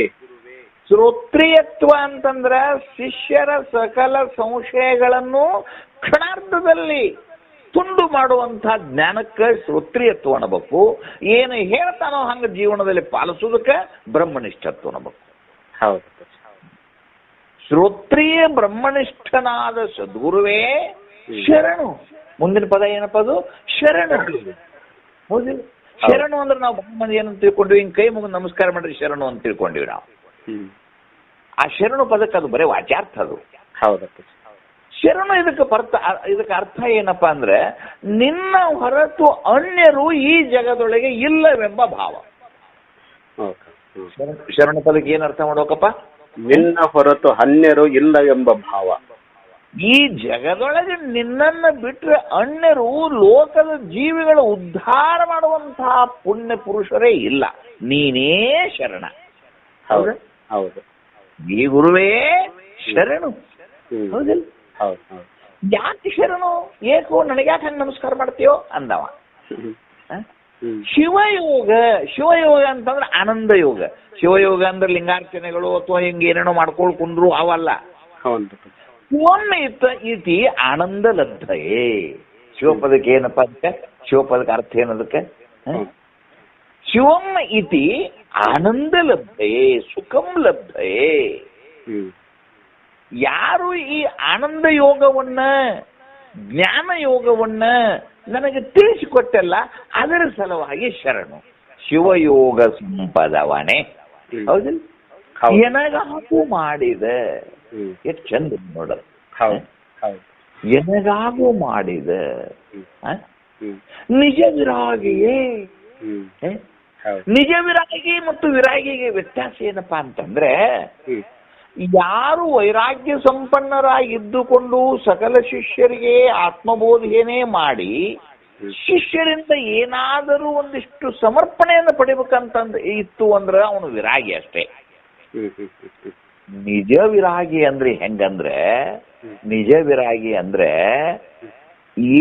ಶ್ರೋತ್ರಿಯತ್ವ ಅಂತಂದ್ರ ಶಿಷ್ಯರ ಸಕಲ ಸಂಶಯಗಳನ್ನು ಕ್ಷಣಾರ್ಧದಲ್ಲಿ ತುಂಡು ಮಾಡುವಂತಹ ಜ್ಞಾನಕ್ಕೆ ಶ್ರೋತ್ರಿಯತ್ವ ಅನ್ನಬೇಕು. ಏನು ಹೇಳ್ತಾನೋ ಹಂಗ ಜೀವನದಲ್ಲಿ ಪಾಲಿಸೋದಕ್ಕೆ ಬ್ರಹ್ಮನಿಷ್ಠತ್ವ ಅನ್ನಬೇಕು. ಹೌದು. ಶ್ರೋತ್ರಿಯ ಬ್ರಹ್ಮನಿಷ್ಠನಾದ ಸದ್ಗುರುವೇ ಶರಣು. ಮುಂದಿನ ಪದ ಏನಪ್ಪ ಅದು? ಶರಣು. ಹೌದಿಲ್ಲ? ಶರಣು ಅಂದ್ರೆ ನಾವು ಬಹಳ ಮಂದಿ ಏನಂತ ತಿಳ್ಕೊಂಡ್ವಿ, ಹಿಂಗ್ ಕೈ ಮುಗಿದು ನಮಸ್ಕಾರ ಮಾಡ್ರಿ ಶರಣು ಅಂತ ತಿಳ್ಕೊಂಡಿವಿ ನಾವು. ಆ ಶರಣು ಪದಕ್ಕೆ ಅದು ಬರೀ ವಾಚ್ಯಾರ್ಥ ಅದು. ಹೌದಪ್ಪ. ಶರಣು ಇದಕ್ಕೆ ಅರ್ಥ ಏನಪ್ಪ ಅಂದ್ರೆ ನಿನ್ನ ಹೊರತು ಅನ್ಯರು ಈ ಜಗದೊಳಗೆ ಇಲ್ಲವೆಂಬ ಭಾವ. ಶರಣ ಪದಕ್ಕೆ ಏನ್ ಅರ್ಥ ಮಾಡ್ಬೇಕಪ್ಪ? ನಿನ್ನ ಹೊರತು ಅನ್ಯರು ಇಲ್ಲ ಎಂಬ ಭಾವ. ಈ ಜಗದೊಳಗೆ ನಿನ್ನನ್ನ ಬಿಟ್ರೆ ಅನ್ಯರು ಲೋಕದ ಜೀವಿಗಳ ಉದ್ಧಾರ ಮಾಡುವಂತಹ ಪುಣ್ಯ ಪುರುಷರೇ ಇಲ್ಲ, ನೀನೇ ಶರಣ. ಹೌದು. ಹೌದು. ಈ ಗುರುವೇ ಶರಣು. ಹೌದಿಲ್ಲ? ಹೌದು. ಯಾಕೆ ಶರಣು? ಏಕೋ ನನಗ್ಯಾಕೆ ಹಂಗೆ ನಮಸ್ಕಾರ ಮಾಡ್ತೀಯೋ ಅಂದವ. ಶಿವಯೋಗ ಅಂತಂದ್ರೆ ಆನಂದ ಯೋಗ. ಶಿವಯೋಗ ಅಂದ್ರೆ ಲಿಂಗಾರ್ಚನೆಗಳು ಅಥವಾ ಹಿಂಗೆ ಏನೇನೋ ಮಾಡ್ಕೊಂಡು ಕುಂದ್ರು ಅವಲ್ಲ. ಒಮ್ಮೆ ಇತಿ ಆನಂದ ಲಬ್ಧಯೇ. ಶಿವಪದಕ್ಕೆ ಏನಪ್ಪ ಅದಕ್ಕೆ? ಶಿವಪದಕ್ಕೆ ಅರ್ಥ ಏನದಕ್ಕೆ? ಶಿವಮ್ಮ ಇತಿ ಆನಂದ ಲಬ್ಧಯೇ, ಸುಖಂ ಲಬ್ಧಯೇ. ಯಾರು ಈ ಆನಂದ ಯೋಗವನ್ನ, ಜ್ಞಾನ ಯೋಗವನ್ನ ನನಗೆ ತಿಳಿಸಿಕೊಟ್ಟಲ್ಲ, ಅದರ ಸಲುವಾಗಿ ಶರಣು. ಶಿವಯೋಗ ಸಂಪದವನೇ. ಹೌದಿಲ್ಲ? ಎನಗಾಗೂ ಮಾಡಿದ. ಎಷ್ಟು ಚಂದ ನೋಡೋದು. ಎನಗಾಗೂ ಮಾಡಿದ ನಿಜ ವಿರಾಗಿಯೇ. ನಿಜ ವಿರಾಗಿ ಮತ್ತು ವಿರಾಗಿಗೆ ವ್ಯತ್ಯಾಸ ಏನಪ್ಪಾ ಅಂತಂದ್ರೆ, ಯಾರು ವೈರಾಗ್ಯ ಸಂಪನ್ನರಾಗಿದ್ದುಕೊಂಡು ಸಕಲ ಶಿಷ್ಯರಿಗೆ ಆತ್ಮಬೋಧೆಯನ್ನೇ ಮಾಡಿ ಶಿಷ್ಯರಿಂದ ಏನಾದರೂ ಒಂದಿಷ್ಟು ಸಮರ್ಪಣೆಯನ್ನು ಪಡಿಬೇಕಂತಂದ ಇತ್ತು ಅಂದ್ರೆ ಅವನು ವಿರಾಗಿ ಅಷ್ಟೇ. ನಿಜ ವಿರಾಗಿ ಅಂದ್ರೆ ಹೆಂಗಂದ್ರೆ, ನಿಜ ವಿರಾಗಿ ಅಂದ್ರೆ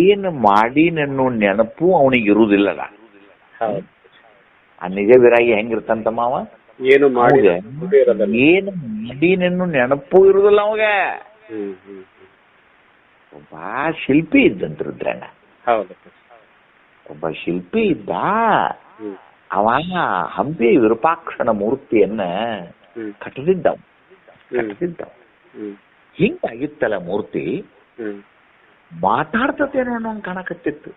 ಏನು ಮಾಡಿ ನನ್ನ ನೆನಪು ಅವನಿಗೆ ಇರುವುದಿಲ್ಲಲ್ಲ. ಆ ನಿಜ ವಿರಾಗಿ ಹೆಂಗಿರ್ತಂತ ಮಾವ, ಏನು ಮಾಡಿ ಏನು ಮಾಡಿ ನನ್ನ ನೆನಪು ಇರುವುದಿಲ್ಲ ಅವಾಗ. ಒಬ್ಬ ಶಿಲ್ಪಿ ಇದ್ದಂತ ರುದ್ರಣ್ಣ, ಒಬ್ಬ ಶಿಲ್ಪಿ ಇದ್ದ. ಅವ ಹಂಪಿ ವಿರೂಪಾಕ್ಷನ ಮೂರ್ತಿಯನ್ನ ಕಟ್ಟದಿದ್ದವ. ಹಿಂಗಾಗಿತ್ತಲ್ಲ ಮೂರ್ತಿ, ಮಾತಾಡ್ತತೇನೋ ಅನ್ನೋ ಕಾಣಕತ್ತಿತ್ತು.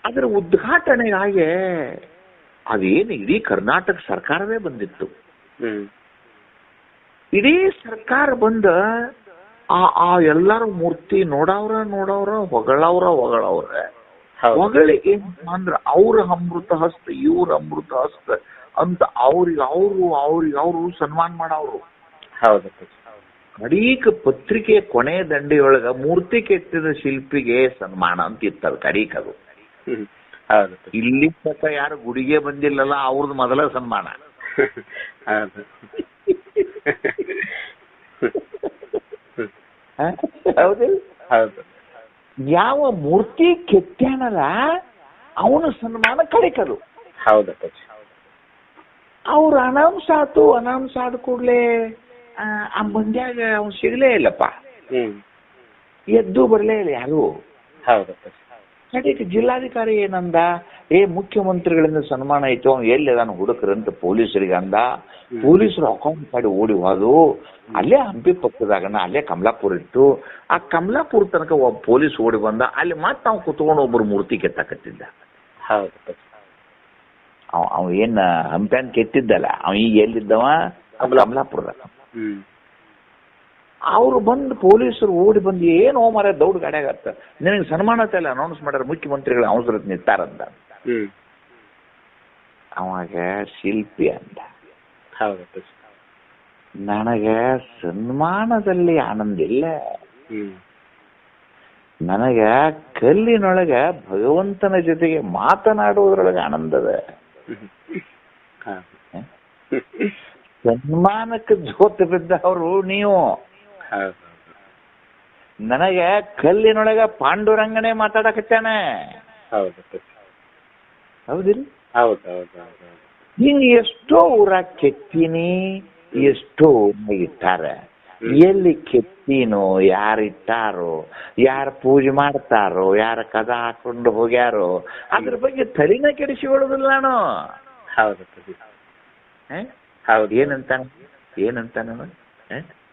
ಅದರ ಉದ್ಘಾಟನೆಗಾಗಿ ಅದೇನು ಇಡೀ ಕರ್ನಾಟಕ ಸರ್ಕಾರವೇ ಬಂದಿತ್ತು. ಇಡೀ ಸರ್ಕಾರ ಬಂದ ಆ ಎಲ್ಲಾರು ಮೂರ್ತಿ ನೋಡವ್ರ ಹೊಗಳವ್ರ ಹೊಗಳಿ ಏನ್ ಅಂದ್ರ ಅವ್ರ ಅಮೃತ ಹಸ್ತ ಇವ್ರ ಅಮೃತ ಹಸ್ತ ಅಂತ ಅವ್ರಿಗೆ ಸನ್ಮಾನ ಮಾಡವ್ರು. ಕಡೀಕ ಪತ್ರಿಕೆ ಕೊನೆ ದಂಡೆಯೊಳಗ ಮೂರ್ತಿ ಕೆತ್ತಿದ ಶಿಲ್ಪಿಗೆ ಸನ್ಮಾನ ಅಂತ ಇತ್ತದ ಕಡೀಕದು. ಇಲ್ಲಿ ತನಕ ಯಾರು ಗುಡಿಗೆ ಬಂದಿಲ್ಲಲ್ಲ ಅವ್ರದ್ದು ಮೊದಲ ಸನ್ಮಾನ. ಹೌದಿಲ್ಲ? ಯಾವ ಮೂರ್ತಿ ಕೆತ್ತಾನಲ್ಲ ಅವನು ಸನ್ಮಾನ ಕಡಿಕದು. ಅವ್ರು ಅನೌನ್ಸ್ ಆದ ಕೂಡ್ಲೆ ಆ ಮಂದ್ಯಾಗ ಅವ್ನು ಸಿಗ್ಲೇ ಇಲ್ಲಪ್ಪ, ಎದ್ದು ಬರ್ಲೇ ಇಲ್ಲ ಯಾರು. ಕಡೆಗೆ ಜಿಲ್ಲಾಧಿಕಾರಿ ಏನಂದ, ಮುಖ್ಯಮಂತ್ರಿಗಳಿಂದ ಸನ್ಮಾನ ಐತು, ಅವ್ನು ಎಲ್ಲಿ ಅದಾನು ಹುಡುಕ್ರಂತ ಪೊಲೀಸರಿಗೆ ಅಂದ. ಪೊಲೀಸರು ಅಕೌಂಟ್ ಮಾಡಿ ಓಡಿ ಹೋದು. ಅಲ್ಲೇ ಹಂಪಿ ಪಕ್ಕದಾಗನ ಅಲ್ಲೇ ಕಮಲಾಪುರ ಇತ್ತು. ಆ ಕಮಲಾಪುರ ತನಕ ಒಬ್ಬ ಪೊಲೀಸ್ ಓಡಿ ಬಂದ. ಅಲ್ಲಿ ಮತ್ತೆ ಅವ್ನು ಕುತ್ಕೊಂಡು ಒಬ್ಬರು ಮೂರ್ತಿ ಕೆತ್ತಾಕತ್ತಿದ್ದ. ಅವ ಏನ್ ಹಂಪ್ಯಾನ್ ಕೆತ್ತಿದ್ದಲ್ಲ, ಅವ ಈಗ ಎಲ್ಲಿದ್ದವ, ಕಮಲಾಪುರದಾಗ. ಅವ್ರು ಬಂದು ಪೊಲೀಸರು ಓಡಿ ಬಂದು ಏನು ಮಾರ ದೌಡ್ ಗಾಡಿಯಾಗತ್ತ, ನಿನಗೆ ಸನ್ಮಾನ ಎಲ್ಲ ಅನೌನ್ಸ್ ಮಾಡ್ಯಾರ ಮುಖ್ಯಮಂತ್ರಿಗಳು ಅವಸರ ನಿಂತಾರಂತ. ಅವಾಗ ಶಿಲ್ಪಿ ಅಂದ, ನನಗೆ ಸನ್ಮಾನದಲ್ಲಿ ಆನಂದ ಇಲ್ಲ, ನನಗೆ ಕಲ್ಲಿನೊಳಗೆ ಭಗವಂತನ ಜೊತೆಗೆ ಮಾತನಾಡುವುದರೊಳಗೆ ಆನಂದದ. ಸನ್ಮಾನಕ್ಕೆ ಜೋತ್ ಬಿದ್ದವರು ನೀವು, ನನಗೆ ಕಲ್ಲಿನೊಳಗ ಪಾಂಡುರಂಗನೇ ಮಾತಾಡಕತ್ತಾನ. ಹೌದಿಲ್ಲ? ಹಿಂಗ ಎಷ್ಟೋ ಊರಾಗ ಕೆತ್ತೀನಿ, ಎಷ್ಟೋ ಊರಾಗ ಇಟ್ಟಾರ. ಎಲ್ಲಿ ಕೆತ್ತೀನೋ, ಯಾರಿಟ್ಟಾರೋ, ಯಾರು ಪೂಜೆ ಮಾಡ್ತಾರೋ, ಯಾರ ಕದ ಹಾಕೊಂಡು ಹೋಗ್ಯಾರೋ ಅದ್ರ ಬಗ್ಗೆ ತಲೆನ ಕೆಡಿಸಿಕೊಳ್ಳೋದಿಲ್ಲ ನಾನು. ಏನಂತ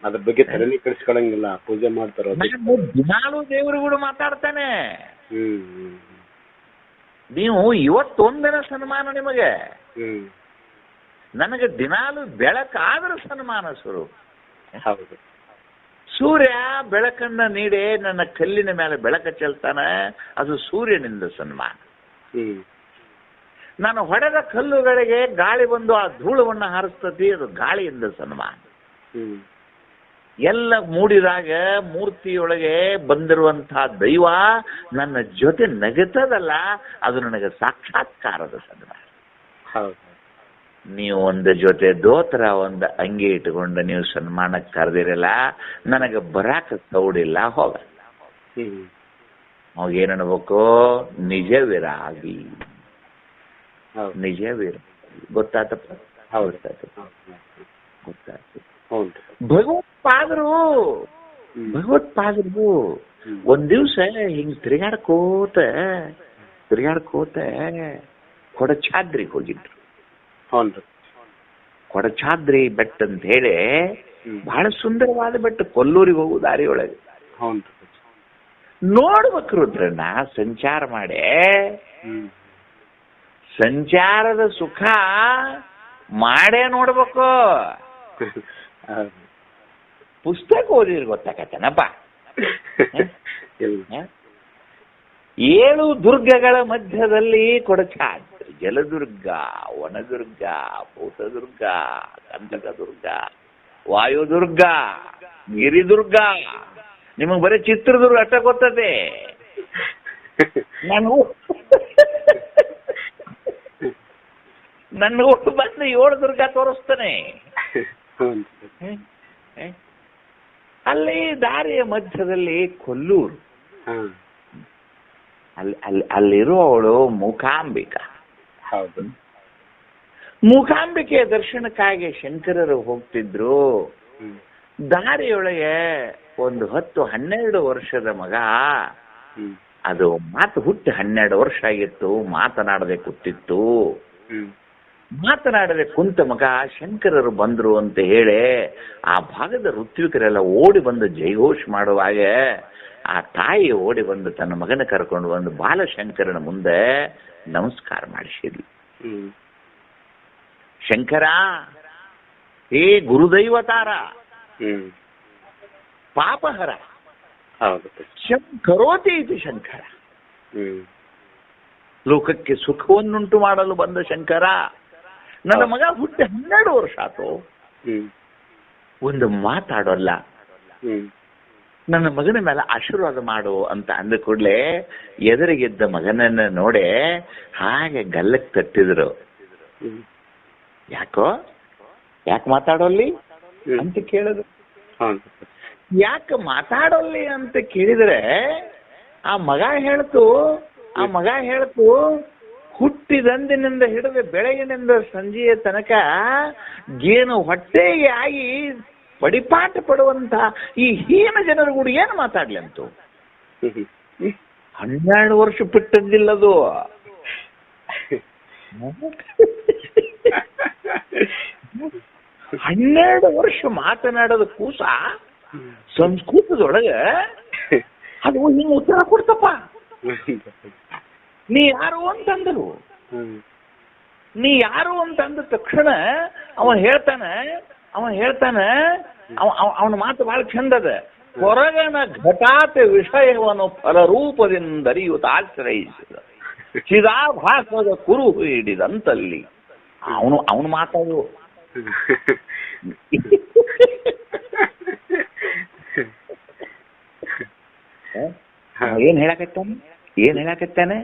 ಅದ್ರ ಬಗ್ಗೆ ತಲೆನೇ ಕೆಡಿಸ್ಕೊಳಂಗಿಲ್ಲ, ಪೂಜೆ ಮಾಡ್ತಾರೋ. ದಿನಾಲು ದೇವರುಗಳು ಮಾತಾಡ್ತಾನೆ. ನೀವು ಇವತ್ತೊಂದಿನ ಸನ್ಮಾನ ನಿಮಗೆ, ನನಗೆ ದಿನಾಲು ಬೆಳಕಾದ್ರೆ ಸನ್ಮಾನ ಸ್ವರೂಪ. ಸೂರ್ಯ ಬೆಳಕನ್ನ ನೀಡಿ ನನ್ನ ಕಲ್ಲಿನ ಮೇಲೆ ಬೆಳಕ ಚೆಲ್ತಾನ, ಅದು ಸೂರ್ಯನಿಂದ ಸನ್ಮಾನ. ನಾನು ಹೊಡೆದ ಕಲ್ಲುಗಳಿಗೆ ಗಾಳಿ ಬಂದು ಆ ಧೂಳವನ್ನ ಹಾರಿಸ್ತತಿ, ಅದು ಗಾಳಿಯಿಂದ ಸನ್ಮಾನ. ಎಲ್ಲ ಮೂಡಿದಾಗ ಮೂರ್ತಿಯೊಳಗೆ ಬಂದಿರುವಂತಹ ದೈವ ನನ್ನ ಜೊತೆ ನಗತದಲ್ಲ, ಅದು ನನಗೆ ಸಾಕ್ಷಾತ್ಕಾರದ ಸನ್ಮಾನ. ನೀವು ಒಂದು ಜೊತೆ ದೋತ್ರ ಒಂದು ಅಂಗಿ ಇಟ್ಕೊಂಡು ನೀವು ಸನ್ಮಾನಕ್ಕೆ ಕರೆದಿರಲ್ಲ, ನನಗೆ ಬರಾಕ ಸೌಡಿಲ್ಲ, ಹೋಗಲ್ಲ. ಅವಾಗ ಏನ್ ಅನ್ಬೇಕು, ನಿಜ ವಿರಾಗಿ. ನಿಜ ವಿರಾಗಿ ಗೊತ್ತಾತಪ್ಪ? ಗೊತ್ತಾಯ್ತು. ಭಗವತ್ಪಾದರು ಒಂದ್ ದಿವ್ಸ ಹಿಂಗ್ ತಿರುಗಾಡ್ಕೋತ ಕೊಡಚಾದ್ರಿಗೆ ಹೋಗಿದ್ರು. ಕೊಡಚಾದ್ರಿ ಬೆಟ್ಟ ಅಂತ ಹೇಳಿ ಬಹಳ ಸುಂದರವಾದ ಬೆಟ್ಟ, ಕೊಲ್ಲೂರಿಗೆ ಹೋಗೋ ದಾರಿಯೊಳಗೆ. ನೋಡ್ಬೇಕು ರುದ್ರಣ್ಣ, ಸಂಚಾರ ಮಾಡಿ ಸಂಚಾರದ ಸುಖ ಮಾಡೇ ನೋಡ್ಬೇಕು. ಪುಸ್ತಕ ಓದಿದ್ರೆ ಗೊತ್ತಾಗತ್ತೇನಪ್ಪ. ಇಲ್ಲ. 7 ದುರ್ಗಗಳ ಮಧ್ಯದಲ್ಲಿ ಕೊಡಚಾದ್ರಿ, ಜಲದುರ್ಗ, ವನದುರ್ಗ, ಭೂತದುರ್ಗ, ಕಂಟಕದುರ್ಗ, ವಾಯುದುರ್ಗ, ಗಿರಿದುರ್ಗ. ನಿಮಗೆ ಬರೀ ಚಿತ್ರದುರ್ಗ ಅಷ್ಟ ಗೊತ್ತದೆ. ನಾನು ನನ್ನ ಒಟ್ಟು ಬಂದು 7 ದುರ್ಗ ತೋರಿಸ್ತಾನೆ. ಅಲ್ಲಿ ದಾರಿಯ ಮಧ್ಯದಲ್ಲಿ ಕೊಲ್ಲೂರು, ಅಲ್ಲಿರುವವಳು ಮೂಕಾಂಬಿಕಾ. ಹೌದು. ಮೂಕಾಂಬಿಕೆಯ ದರ್ಶನಕ್ಕಾಗಿ ಶಂಕರರು ಹೋಗ್ತಿದ್ರು. ದಾರಿಯೊಳಗೆ ಒಂದು 10-12 ವರ್ಷದ ಮಗ, ಅದು ಮಾತು ಹುಟ್ಟಿ 12 ವರ್ಷ ಆಗಿತ್ತು, ಮಾತನಾಡದೆ ಕೂತಿತ್ತು. ಮಾತನಾಡದೆ ಕುಂತ ಮಗ ಶಂಕರರು ಬಂದ್ರು ಅಂತ ಹೇಳಿ ಆ ಭಾಗದ ಋತ್ವಿಕರೆಲ್ಲ ಓಡಿ ಬಂದು ಜೈಘೋಷ್ ಮಾಡುವಾಗ ಆ ತಾಯಿ ಓಡಿ ಬಂದು ತನ್ನ ಮಗನ ಕರ್ಕೊಂಡು ಬಂದು ಬಾಲಶಂಕರನ ಮುಂದೆ ನಮಸ್ಕಾರ ಮಾಡಿಸಿದ್ಲು. ಶಂಕರ, ಹೇ ಗುರುದೈವತಾರ, ಪಾಪಹರ, ಕರೋತಿ ಇದು ಶಂಕರ. ಲೋಕಕ್ಕೆ ಸುಖವನ್ನುಂಟು ಮಾಡಲು ಬಂದ ಶಂಕರ, ನನ್ನ ಮಗ ಹುಟ್ಟಿ 12 ವರ್ಷ ಆತು, ಒಂದು ಮಾತಾಡೋಲ್ಲ, ನನ್ನ ಮಗನ ಮೇಲೆ ಆಶೀರ್ವಾದ ಮಾಡು ಅಂತ ಅಂದ ಕೂಡಲೇ ಎದುರಿಗಿದ್ದ ಮಗನನ್ನ ನೋಡೆ ಹಾಗೆ ಗಲ್ಲಕ್ಕೆ ತಟ್ಟಿದ್ರು. ಯಾಕೆ ಮಾತಾಡೋಲ್ಲಿ ಅಂತ ಕೇಳಿದ್ರು. ಯಾಕೆ ಮಾತಾಡೋಲ್ಲಿ ಅಂತ ಕೇಳಿದ್ರೆ ಆ ಮಗ ಹೇಳ್ತು ಹುಟ್ಟಿದಂದಿನಿಂದ ಹಿಡಿದು ಬೆಳಗಿನಿಂದ ಸಂಜೆಯ ತನಕ ಏನು ಹೊಟ್ಟೆಗೆ ಆಗಿ ಪಡಿಪಾಠ ಪಡುವಂತ ಈ ಹೀನ ಜನರ ಕೂಡ ಏನು ಮಾತಾಡ್ಲಿ ಅಂತು. 12 ವರ್ಷ ಬಿಟ್ಟದ್ದಿಲ್ಲದು. ಹನ್ನೆರಡು ವರ್ಷ ಮಾತನಾಡೋದ ಕೂಸ ಸಂಸ್ಕೃತದೊಳಗೆ ಅದು ಹಿಂಗ ಉತ್ತರ ಕೊಡ್ತಪ್ಪ. ನೀ ಯಾರು ಅಂತಂದರು. ನೀ ಯಾರು ಅಂತ ಅಂದ ತಕ್ಷಣ ಅವ ಹೇಳ್ತಾನೆ ಅವನ ಮಾತು ಬಹಳ ಚಂದದ. ಹೊರಗನ ಘಟಾತ ವಿಷಯವನ್ನು ಫಲರೂಪದಿಂದರಿಯುತ್ತಾಶ್ರಯಿಸಿದ ಚಿದಾಭಾಸದ ಕುರು ಹಿಡಿದಂತಲ್ಲಿ ಅವನು ಮಾತಾಡು. ಏನ್ ಹೇಳಕತ್ತಾನೆ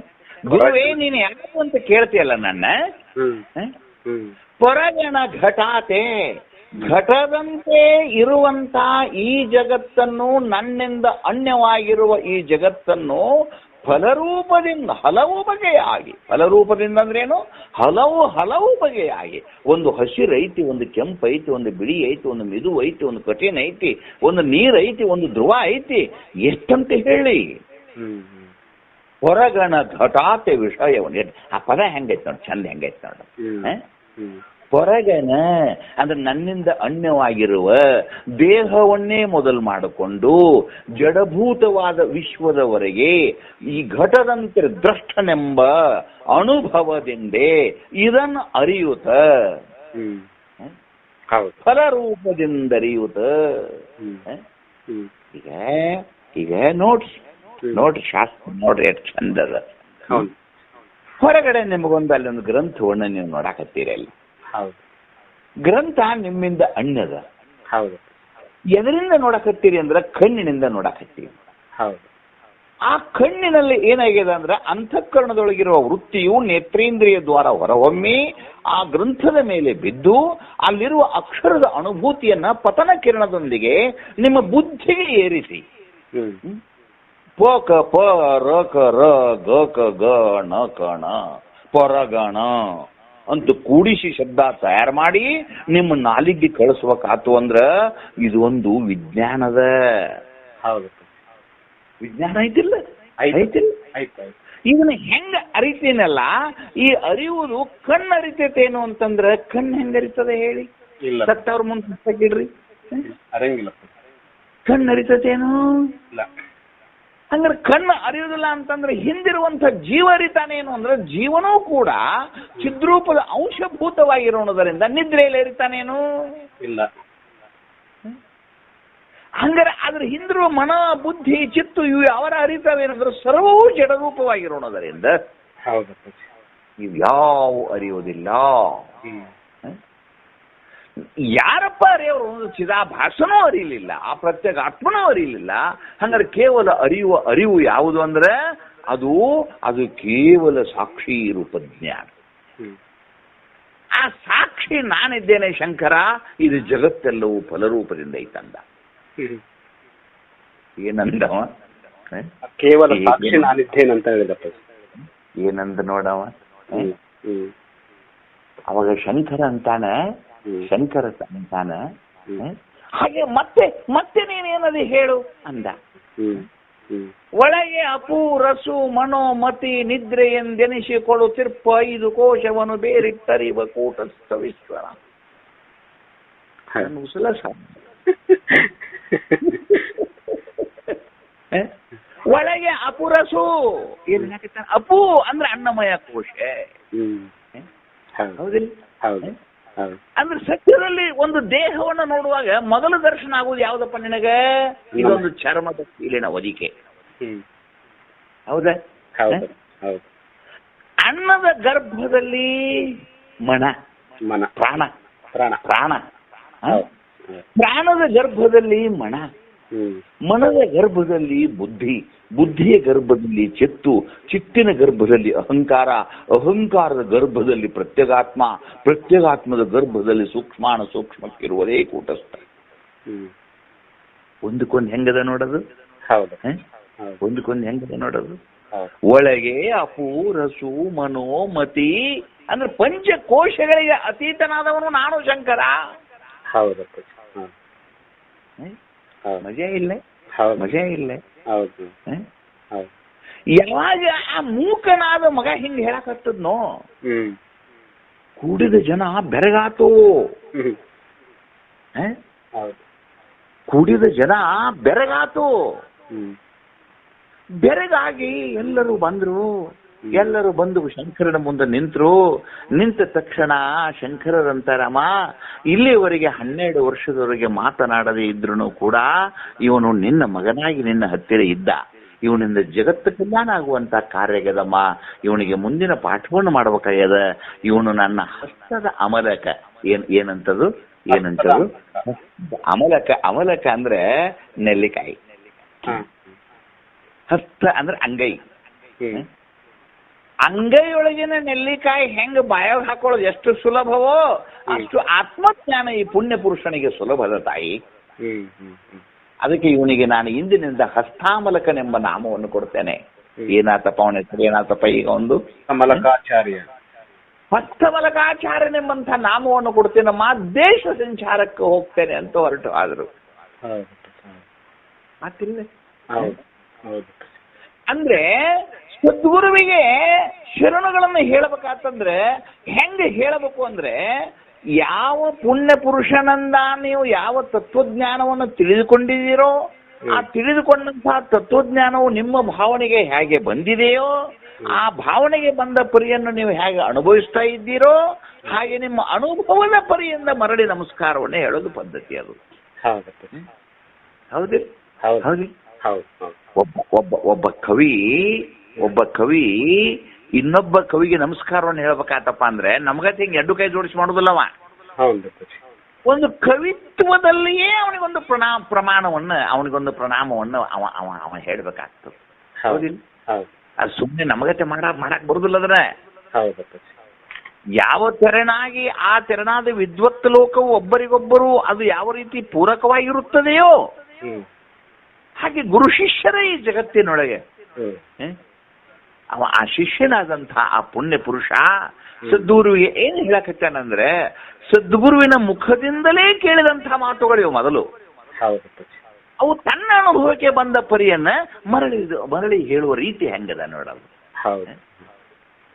ಗುರುವೇ, ನೀನು ಯಾರು ಅಂತ ಕೇಳ್ತೀಯಲ್ಲ ನನ್ನ. ಹೊರಗಣ ಘಟಾತೆ, ಘಟದಂತೆ ಇರುವಂತ ಈ ಜಗತ್ತನ್ನು, ನನ್ನಿಂದ ಅನ್ಯವಾಗಿರುವ ಈ ಜಗತ್ತನ್ನು ಫಲರೂಪದಿಂದ ಹಲವು ಬಗೆಯಾಗಿ, ಫಲರೂಪದಿಂದ ಅಂದ್ರೇನು, ಹಲವು ಬಗೆಯಾಗಿ, ಒಂದು ಹಸಿರು ಐತಿ, ಒಂದು ಕೆಂಪು ಐತಿ, ಒಂದು ಬಿಳಿ ಐತಿ, ಒಂದು ಮಿದು ಐತಿ, ಒಂದು ಕಠಿಣ ಐತಿ, ಒಂದು ನೀರ್ ಐತಿ, ಒಂದು ಧ್ರುವ ಐತಿ, ಎಷ್ಟಂತ ಹೇಳಿ. ಹೊರಗಣ ಘಟಾತೆ ವಿಷಯವನ್ನು, ಆ ಪದ ಹೆಂಗೈತೆ ನೋಡಿ, ಚಂದ ಹೆಂಗೈತೆ ನೋಡಿ. ಹೊರಗನ ಅಂದ್ರೆ ನನ್ನಿಂದ ಅನ್ಯವಾಗಿರುವ ದೇಹವನ್ನೇ ಮೊದಲು ಮಾಡಿಕೊಂಡು ಜಡಭೂತವಾದ ವಿಶ್ವದವರೆಗೆ ಈ ಘಟದಂತೆ ದ್ರಷ್ಟನೆಂಬ ಅನುಭವದಿಂದೇ ಇದನ್ನು ಅರಿಯುತ್ತ, ಫಲರೂಪದಿಂದ ಅರಿಯುತ್ತ. ಈಗ ನೋಡ್ರಿ ಶಾಸ್ತ್ರ ನೋಡ್ರಿ ಎಷ್ಟು ಚಂದದ. ಹೊರಗಡೆ ನಿಮಗೊಂದು ಅಲ್ಲೊಂದು ಗ್ರಂಥವನ್ನ ನೀವು ನೋಡಾಕತ್ತೀರಿ. ಅಲ್ಲಿ ಗ್ರಂಥ ನಿಮ್ಮಿಂದ ಅಣ್ಣದ. ಎದರಿಂದ ನೋಡಕತ್ತೀರಿ ಅಂದ್ರೆ ಕಣ್ಣಿನಿಂದ ನೋಡಕತ್ತೀರಿ. ಆ ಕಣ್ಣಿನಲ್ಲಿ ಏನಾಗಿದೆ ಅಂದ್ರೆ ಅಂತಃಕರಣದೊಳಗಿರುವ ವೃತ್ತಿಯು ನೇತ್ರೇಂದ್ರಿಯ ದ್ವಾರ ಹೊರಹೊಮ್ಮಿ ಆ ಗ್ರಂಥದ ಮೇಲೆ ಬಿದ್ದು ಅಲ್ಲಿರುವ ಅಕ್ಷರದ ಅನುಭೂತಿಯನ್ನ ಪತನ ಕಿರಣದೊಂದಿಗೆ ನಿಮ್ಮ ಬುದ್ಧಿಗೆ ಏರಿಸಿ ಪ ಕ ಪ ರ ಕ ರ ಗ ಕ ಗ ಣ ಕ ಣ ಪರಗಣ ಅಂತ ಕೂಡಿಸಿ ಶಬ್ದ ತಯಾರು ಮಾಡಿ ನಿಮ್ಮ ನಾಲಿಗೆ ಕಳಿಸ್ಬೇಕಾತು ಅಂದ್ರ ಇದು ಒಂದು ವಿಜ್ಞಾನದ. ವಿಜ್ಞಾನ ಐತಿಲ್ಲ? ಇದನ್ನ ಹೆಂಗ ಅರಿತೀನಲ್ಲ, ಈ ಅರಿಯುವುದು ಕಣ್ಣು ಅರಿತೈತೇನು ಅಂತಂದ್ರ ಕಣ್ಣು ಹೆಂಗ ಅರಿತದೆ ಹೇಳಿ? ಸತ್ತವ್ರ ಮುಂದಿಡ್ರಿ, ಕಣ್ಣು ಅರಿತತೇನು? ಹಂಗಾರೆ ಕಣ್ಣು ಅರಿಯುವುದಿಲ್ಲ ಅಂತಂದ್ರೆ ಹಿಂದಿರುವಂತ ಜೀವ ಅರಿತಾನೇನು ಅಂದ್ರೆ ಜೀವನೂ ಕೂಡ ಚಿದ್ರೂಪದ ಅಂಶಭೂತವಾಗಿರೋಣದರಿಂದ ನಿದ್ರೆಯಲ್ಲಿ ಅರಿತಾನೇನು? ಇಲ್ಲ. ಹಂಗಾರೆ ಅದ್ರ ಹಿಂದಿರುವ ಮನ ಬುದ್ಧಿ ಚಿತ್ತು ಇವು ಯಾವರ ಅರಿತಾವೇನಂದ್ರೆ ಸರ್ವವೂ ಜಡರೂಪವಾಗಿರೋಣದರಿಂದ ಹೌದು ಇವ್ಯಾವ ಅರಿಯೋದಿಲ್ಲ. ಯಾರಪ್ಪ ಅರಿಯೋರು? ಒಂದು ಚಿದಾಭಾಸನೂ ಅರಿಯಲಿಲ್ಲ, ಆ ಪ್ರತ್ಯೇಕ ಆತ್ಮನೂ ಅರಿಯಲಿಲ್ಲ. ಹಂಗಾರೆ ಕೇವಲ ಅರಿವು ಯಾವುದು ಅಂದ್ರೆ ಅದು ಕೇವಲ ಸಾಕ್ಷಿ ರೂಪ ಜ್ಞಾನ. ಆ ಸಾಕ್ಷಿ ನಾನಿದ್ದೇನೆ ಶಂಕರ, ಇದು ಜಗತ್ತೆಲ್ಲವೂ ಫಲರೂಪದಿಂದ ಐತಂದ. ಏನಂದವ? ಕೇವಲ ಸಾಕ್ಷಿ ನಾನಿದ್ದೇನಂತ ಹೇಳಿದಪ್ಪ. ಏನಂದ ನೋಡವ? ಅವಾಗ ಶಂಕರ ಅಂತಾನೆ, ಶಂಕರ ಅಂತಾನ, ಹಾಗೆ ಮತ್ತೆ ನೀನೇನದು ಹೇಳು ಅಂದ. ಒಳಗೆ ಅಪು ರಸು ಮನೋಮತಿ ನಿದ್ರೆ ಎಂದೆನಿಸಿಕೊಳ್ಳುತ್ತಿರ್ಪ 5 ಕೋಶವನ್ನು ಬೇರಿಟ್ಟರಿವ ಕೂಟಸ್ಥ ವಿಶ್ವರ. ಒಳಗೆ ಅಪುರಸು ಏನ್ ಹಾಕಿರ್ತಾನೆ? ಅಪು ಅಂದ್ರೆ ಅನ್ನಮಯ ಕೋಶ. ಹೌದಿಲ್ಲ? ಅಂದ್ರೆ ಸತ್ಯದಲ್ಲಿ ಒಂದು ದೇಹವನ್ನು ನೋಡುವಾಗ ಮೊದಲು ದರ್ಶನ ಆಗುವುದು ಯಾವ್ದಪ್ಪ ನಿನಗೆ? ಇದೊಂದು ಚರ್ಮದ ಕೀಲಿನ ಹೊದಿಕೆ. ಹೌದಾ? ಅನ್ನದ ಗರ್ಭದಲ್ಲಿ ಮನ ಪ್ರಾಣ, ಪ್ರಾಣದ ಗರ್ಭದಲ್ಲಿ ಮನದ ಗರ್ಭದಲ್ಲಿ ಬುದ್ಧಿಯ ಗರ್ಭದಲ್ಲಿ ಚಿತ್ತಿನ ಗರ್ಭದಲ್ಲಿ ಅಹಂಕಾರದ ಗರ್ಭದಲ್ಲಿ ಪ್ರತ್ಯೇಗಾತ್ಮದ ಗರ್ಭದಲ್ಲಿ ಸೂಕ್ಷ್ಮಕ್ಕಿರುವುದೇ ಕೂಟಸ್ಥ. ಒಂದಕ್ಕೊಂದು ಹೆಂಗದ ನೋಡೋದು? ಒಂದಕ್ಕೊಂದು ಹೆಂಗದ ನೋಡೋದು? ಒಳಗೆ ಅಪು ರಸು ಮನೋಮತಿ ಅಂದ್ರೆ ಪಂಚಕೋಶಗಳಿಗೆ ಅತೀತನಾದವನು ನಾನು ಶಂಕರ. ಮಜಾ ಇಲ್ಲ? ಯಾವಾಗ ಆ ಮೂಕನಾದ ಮಗ ಹಿಂಗ್ ಹೇಳಕತ್ತದ್ನೋ, ಕೂಡಿದ ಜನ ಬೆರಗಾತು. ಕೂಡಿದ ಜನ ಬೆರಗಾತು. ಬೆರಗಾಗಿ ಎಲ್ಲರೂ ಬಂದು ಶಂಕರನ ಮುಂದೆ ನಿಂತ ತಕ್ಷಣ ಶಂಕರರಂತಾರಮ್ಮ, ಇಲ್ಲಿವರೆಗೆ 12 ವರ್ಷದವರೆಗೆ ಮಾತನಾಡದೇ ಇದ್ರು ಕೂಡ ಇವನು ನಿನ್ನ ಮಗನಾಗಿ ನಿನ್ನ ಹತ್ತಿರ ಇದ್ದ. ಇವನಿಂದ ಜಗತ್ತು ಕಲ್ಯಾಣ ಆಗುವಂತ ಕಾರ್ಯಗದಮ್ಮ. ಇವನಿಗೆ ಮುಂದಿನ ಪಾಠವನ್ನು ಮಾಡ್ಬೇಕಾಗ್ಯದ. ಇವನು ನನ್ನ ಹಸ್ತದ ಅಮಲಕ. ಏನಂತದು ಅಮಲಕ ಅಂದ್ರೆ ನೆಲ್ಲಿಕಾಯಿ. ಹಸ್ತ ಅಂದ್ರೆ ಅಂಗೈ. ಅಂಗೈಯೊಳಗಿನ ನೆಲ್ಲಿಕಾಯಿ ಹೆಂಗ ಬಾಯಾಗ ಹಾಕೊಳ್ಳೋದು ಎಷ್ಟು ಸುಲಭವೋ ಅಷ್ಟು ಆತ್ಮಜ್ಞಾನ ಈ ಪುಣ್ಯ ಪುರುಷನಿಗೆ ಸುಲಭದ ತಾಯಿ. ಅದಕ್ಕೆ ಇವನಿಗೆ ನಾನು ಇಂದಿನಿಂದ ಹಸ್ತಾಮಲಕನೆಂಬ ನಾಮವನ್ನು ಕೊಡ್ತೇನೆ. ಏನಾತಪ್ಪ ಅವನ ಹೆಸರು? ಏನಾತಪ್ಪ ಈಗ ಒಂದು ಮಲಕಾಚಾರ್ಯ. ಹಸ್ತಮಲಕಾಚಾರ್ಯನೆಂಬಂಥ ನಾಮವನ್ನು ಕೊಡ್ತೇನಮ್ಮ. ದೇಶ ಸಂಚಾರಕ್ಕೆ ಹೋಗ್ತೇನೆ ಅಂತ ಹೊರಟು ಆದ್ರು ಮಾತಿಲ್ಲ. ಅಂದ್ರೆ ಸದ್ಗುರುವಿಗೆ ಶರಣುಗಳನ್ನು ಹೇಳಬೇಕಾತಂದ್ರೆ ಹೆಂಗೆ ಹೇಳಬೇಕು ಅಂದ್ರೆ, ಯಾವ ಪುಣ್ಯ ಪುರುಷನಂದ ನೀವು ಯಾವ ತತ್ವಜ್ಞಾನವನ್ನು ತಿಳಿದುಕೊಂಡಿದ್ದೀರೋ ಆ ತಿಳಿದುಕೊಂಡಂತಹ ತತ್ವಜ್ಞಾನವು ನಿಮ್ಮ ಭಾವನೆಗೆ ಹೇಗೆ ಬಂದಿದೆಯೋ ಆ ಭಾವನೆಗೆ ಬಂದ ಪರಿಯನ್ನು ನೀವು ಹೇಗೆ ಅನುಭವಿಸ್ತಾ ಇದ್ದೀರೋ ಹಾಗೆ ನಿಮ್ಮ ಅನುಭವದ ಪರಿಯಿಂದ ಮರಳಿ ನಮಸ್ಕಾರವನ್ನೇ ಹೇಳೋದು ಪದ್ಧತಿ ಅದು. ಹೌದು. ಒಬ್ಬ ಕವಿ ಇನ್ನೊಬ್ಬ ಕವಿಗೆ ನಮಸ್ಕಾರವನ್ನು ಹೇಳ್ಬೇಕಾತಪ್ಪ ಅಂದ್ರೆ ನಮ್ಗತ್ತೆ ಹಿಂಗೆ 2 ಕೈ ಜೋಡಿಸಿ ಮಾಡೋದಿಲ್ಲವ. ಒಂದು ಕವಿತ್ವದಲ್ಲಿಯೇ ಅವನಿಗೊಂದು ಪ್ರಣಾಮವನ್ನು ಅವ ಹೇಳ್ಬೇಕಾಗ್ತದೆ. ಹೌದಿಲ್ಲ? ಅದು ಸುಮ್ಮನೆ ನಮಗತ್ತೆ ಮಾಡಕ್ ಬರುದಿಲ್ಲ. ಅದ್ರ ಯಾವ ತೆರನಾಗಿ ಆ ತೆರನಾದ ವಿದ್ವತ್ ಲೋಕವು ಒಬ್ಬರಿಗೊಬ್ಬರು ಅದು ಯಾವ ರೀತಿ ಪೂರಕವಾಗಿರುತ್ತದೆಯೋ ಹಾಗೆ ಗುರು ಶಿಷ್ಯರ ಈ ಜಗತ್ತಿನೊಳಗೆ ಆ ಶಿಷ್ಯನಾದಂಥ ಆ ಪುಣ್ಯ ಪುರುಷ ಸದ್ಗುರುವಿಗೆ ಏನ್ ಹೇಳಕತ್ತಾನಂದ್ರೆ, ಸದ್ಗುರುವಿನ ಮುಖದಿಂದಲೇ ಕೇಳಿದಂತಹ ಮಾತುಗಳಿವು ಮೊದಲು. ಅವು ತನ್ನ ಅನುಭವಕ್ಕೆ ಬಂದ ಪರಿಯನ್ನ ಮರಳಿ ಹೇಳುವ ರೀತಿ ಹೆಂಗದ ನೋಡಲು.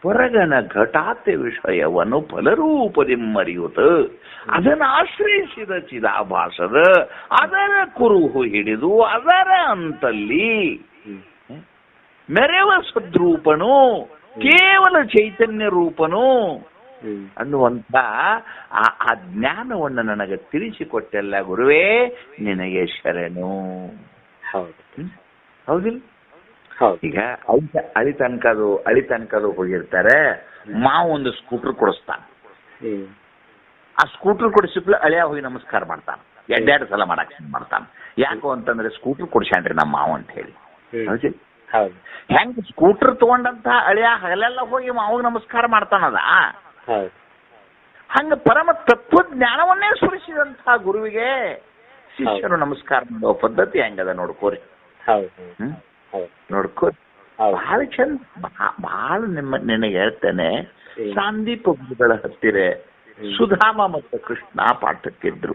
ಹೊರಗನ ಘಟಾತೆ ವಿಷಯವನ್ನು ಫಲರೂಪದಿಮ್ಮರಿಯುತ ಅದನ್ನು ಆಶ್ರಯಿಸಿದ ಚಿದಾಭಾಸದ ಅದರ ಕುರುಹು ಹಿಡಿದು ಅದರ ಅಂತಲ್ಲಿ ಮೆರೆವ ಸದ್ರೂಪನು ಕೇವಲ ಚೈತನ್ಯ ರೂಪನು ಅನ್ನುವಂಥ ಆ ಜ್ಞಾನವನ್ನು ನನಗೆ ತಿಳಿಸಿಕೊಟ್ಟೆಲ್ಲ ಗುರುವೇ ನಿನಗೆ ಶರಣು. ಹೌದಿಲ್ಲ? ಈಗ ಅಳಿ ತನಕದು ಹೋಗಿರ್ತಾರೆ, ಮಾವು ಒಂದು ಸ್ಕೂಟರ್ ಕೊಡಿಸ್ತಾನೆ. ಆ ಸ್ಕೂಟರ್ ಕೊಡಿಸಿದ್ಲು ಅಳಿಯ ಹೋಗಿ ನಮಸ್ಕಾರ ಮಾಡ್ತಾನೆ, ಎರಡೆರಡು ಸಲ ಮಾಡ್ತಾನೆ. ಯಾಕೋ ಅಂತಂದ್ರೆ ಸ್ಕೂಟರ್ ಕೊಡ್ಸ್ಯಾನ್ರಿ ನಮ್ಮ ಮಾವು ಅಂತ ಹೇಳಿ. ಹೌದಿಲ್ಲ? ಹೆಂಗ್ ಸ್ಕೂಟರ್ ತಗೊಂಡಂತ ಅಳಿಯ ಹಗಲೆಲ್ಲ ಹೋಗಿ ಮಾವಿಗೆ ನಮಸ್ಕಾರ ಮಾಡ್ತಾನದ, ಹಂಗ ಪರಮ ತತ್ವಜ್ಞಾನವನ್ನೇ ಸ್ಫುರಿಸಿದಂತ ಗುರುವಿಗೆ ಶಿಷ್ಯರು ನಮಸ್ಕಾರ ಮಾಡೋ ಪದ್ಧತಿ ಹೆಂಗದ ನೋಡ್ಕೋರಿ. ನೋಡ್ಕೋರಿ, ಬಹಳ ಚಂದ. ಬಹಳ ನಿನಗೆ ಹೇಳ್ತೇನೆ, ಸಾಂದೀಪ ಗುರುಗಳ ಹತ್ತಿರ ಸುಧಾಮ ಮತ್ತು ಕೃಷ್ಣ ಪಾಠಕ್ಕಿದ್ರು.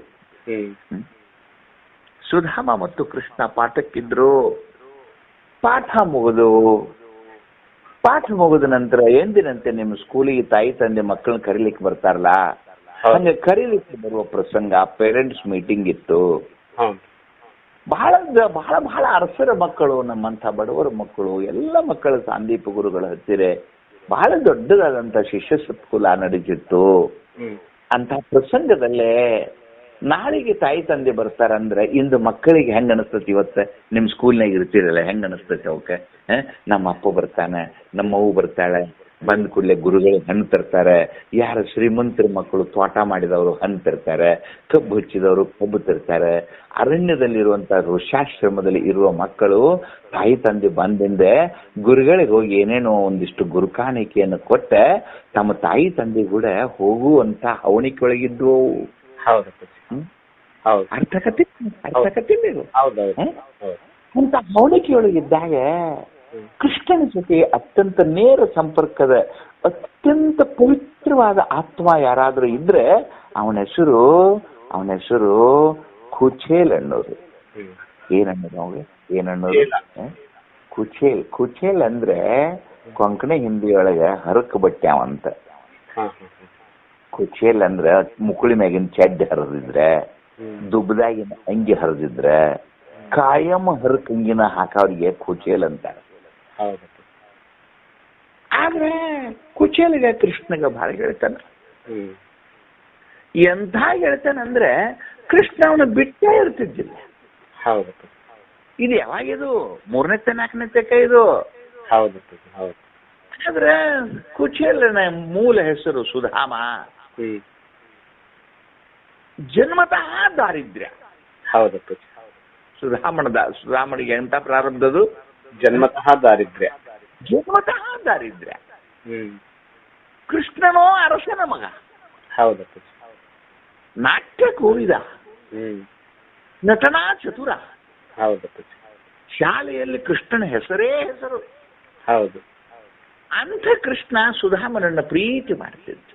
ಸುಧಾಮ ಮತ್ತು ಕೃಷ್ಣ ಪಾಠಕ್ಕಿದ್ರು. ಪಾಠ ಮುಗಿದ ನಂತರ ಎಂದಿನಂತೆ ನಿಮ್ಮ ಸ್ಕೂಲಿಗೆ ತಾಯಿ ತಂದೆ ಮಕ್ಕಳನ್ನ ಕರೀಲಿಕ್ಕೆ ಬರ್ತಾರಲ್ಲ, ಹಂಗೆ ಕರೀಲಿಕ್ಕೆ ಬರುವ ಪ್ರಸಂಗ ಪೇರೆಂಟ್ಸ್ ಮೀಟಿಂಗ್ ಇತ್ತು. ಬಹಳ ಬಹಳ ಬಹಳ ಅರಸರ ಮಕ್ಕಳು, ನಮ್ಮಂಥ ಬಡವರ ಮಕ್ಕಳು, ಎಲ್ಲ ಮಕ್ಕಳ ಸಾಂದೀಪ ಗುರುಗಳ ಹತ್ತಿರ ಬಹಳ ದೊಡ್ಡದಾದಂತ ಶಿಷ್ಯ ಸತ್ಕುಲ ನಡೀತಿತ್ತು. ಅಂತ ಪ್ರಸಂಗದಲ್ಲೇ ನಾಳೆಗೆ ತಾಯಿ ತಂದೆ ಬರ್ತಾರಂದ್ರೆ ಇಂದು ಮಕ್ಕಳಿಗೆ ಹೆಂಗ್ ಅನಿಸ್ತತಿ, ಇವತ್ತು ನಿಮ್ ಸ್ಕೂಲ್ನಾಗ ಇರ್ತಿರಲ್ಲ ಹೆಂಗ್ ಅನಿಸ್ತತಿ ಅವಕ್ಕೆ? ನಮ್ಮ ಅಪ್ಪ ಬರ್ತಾನೆ, ನಮ್ಮವ್ವ ಬರ್ತಾಳೆ, ಬಂದ ಕೂಡಲೇ ಗುರುಗಳು ಹಣ್ಣು ತರ್ತಾರೆ. ಯಾರು ಶ್ರೀಮಂತರ ಮಕ್ಕಳು ತೋಟ ಮಾಡಿದವರು ಹಣ್ಣು ತರ್ತಾರೆ, ಕಬ್ಬು ಹಚ್ಚಿದವರು ಕಬ್ಬು ತರ್ತಾರೆ. ಅರಣ್ಯದಲ್ಲಿರುವಂತ ಋಷಾಶ್ರಮದಲ್ಲಿ ಇರುವ ಮಕ್ಕಳು ತಾಯಿ ತಂದೆ ಬಂದಿಂದೆ ಗುರುಗಳಿಗೆ ಹೋಗಿ ಏನೇನೋ ಒಂದಿಷ್ಟು ಗುರುಕಾಣಿಕೆಯನ್ನು ಕೊಟ್ಟ ತಮ್ಮ ತಾಯಿ ತಂದೆ ಕೂಡ ಹೋಗುವಂತ ಹವಣಿಕೆ ಒಳಗಿದ್ವು. ಅರ್ಥಕತ್ತಿಲ್ಲ? ಅಂತ ಹವಣಿಕೆಯೊಳಗಿದ್ದಾಗ ಕೃಷ್ಣನ ಜೊತೆ ಅತ್ಯಂತ ನೇರ ಸಂಪರ್ಕದ ಅತ್ಯಂತ ಪವಿತ್ರವಾದ ಆತ್ಮ ಯಾರಾದ್ರೂ ಇದ್ರೆ ಅವನ ಹೆಸರು ಕುಚೇಲ್ ಅನ್ನೋದು. ಏನನ್ನೋದು? ಕುಚೇಲ್ ಅಂದ್ರೆ ಕೊಂಕಣಿ ಹಿಂದಿಯೊಳಗೆ ಹರಕ ಬಟ್ಟ್ಯಾವಂತ. ಕುಚೇಲ್ ಅಂದ್ರೆ ಮುಕುಳಿ ಮ್ಯಾಗಿನ ಚಡ್ಡಿ ಹರಿದಿದ್ರೆ, ದುಬ್ಬದಾಗಿನ ಅಂಗಿ ಹರಿದಿದ್ರೆ, ಕಾಯಂ ಹರಕ್ ಅಂಗಿನ ಹಾಕವ್ರಿಗೆ ಕುಚೇಲ್ ಅಂತಾರೆ. ಆದ್ರೆ ಕುಚೇಲಿಗೆ ಕೃಷ್ಣಗ ಭಾಳ ಹೇಳ್ತಾನ. ಎಂಥ ಹೇಳ್ತಾನಂದ್ರೆ ಕೃಷ್ಣ ಅವನು ಬಿಟ್ಟೇ ಇರ್ತಿದ್ದಿಲ್ಲ. ಇದು ಯಾವಾಗಿದು? 3ನೇ 4ನೇ ತಕ ಇದು. ಆದ್ರೆ ಕುಚೇಲನ ಮೂಲ ಹೆಸರು ಸುಧಾಮ. ಜನ್ಮತಃ ದಾರಿದ್ರ್ಯ. ಸುಧಾಮನಿಗೆ ಎಂತ ಪ್ರಾರಂಭದದು? ಜನ್ಮತಃ ದಾರಿದ್ರ್ಯ. ಕೃಷ್ಣನೋ ಅರಸನ ಮಗ. ನಾಟ್ಯ ಕೋವಿದ, ನಟನಾ ಚತುರ. ಶಾಲೆಯಲ್ಲಿ ಕೃಷ್ಣನ ಹೆಸರೇ ಹೆಸರು. ಅಂಥ ಕೃಷ್ಣ ಸುಧಾಮನನ್ನ ಪ್ರೀತಿ ಮಾಡ್ತಿದ್ದು.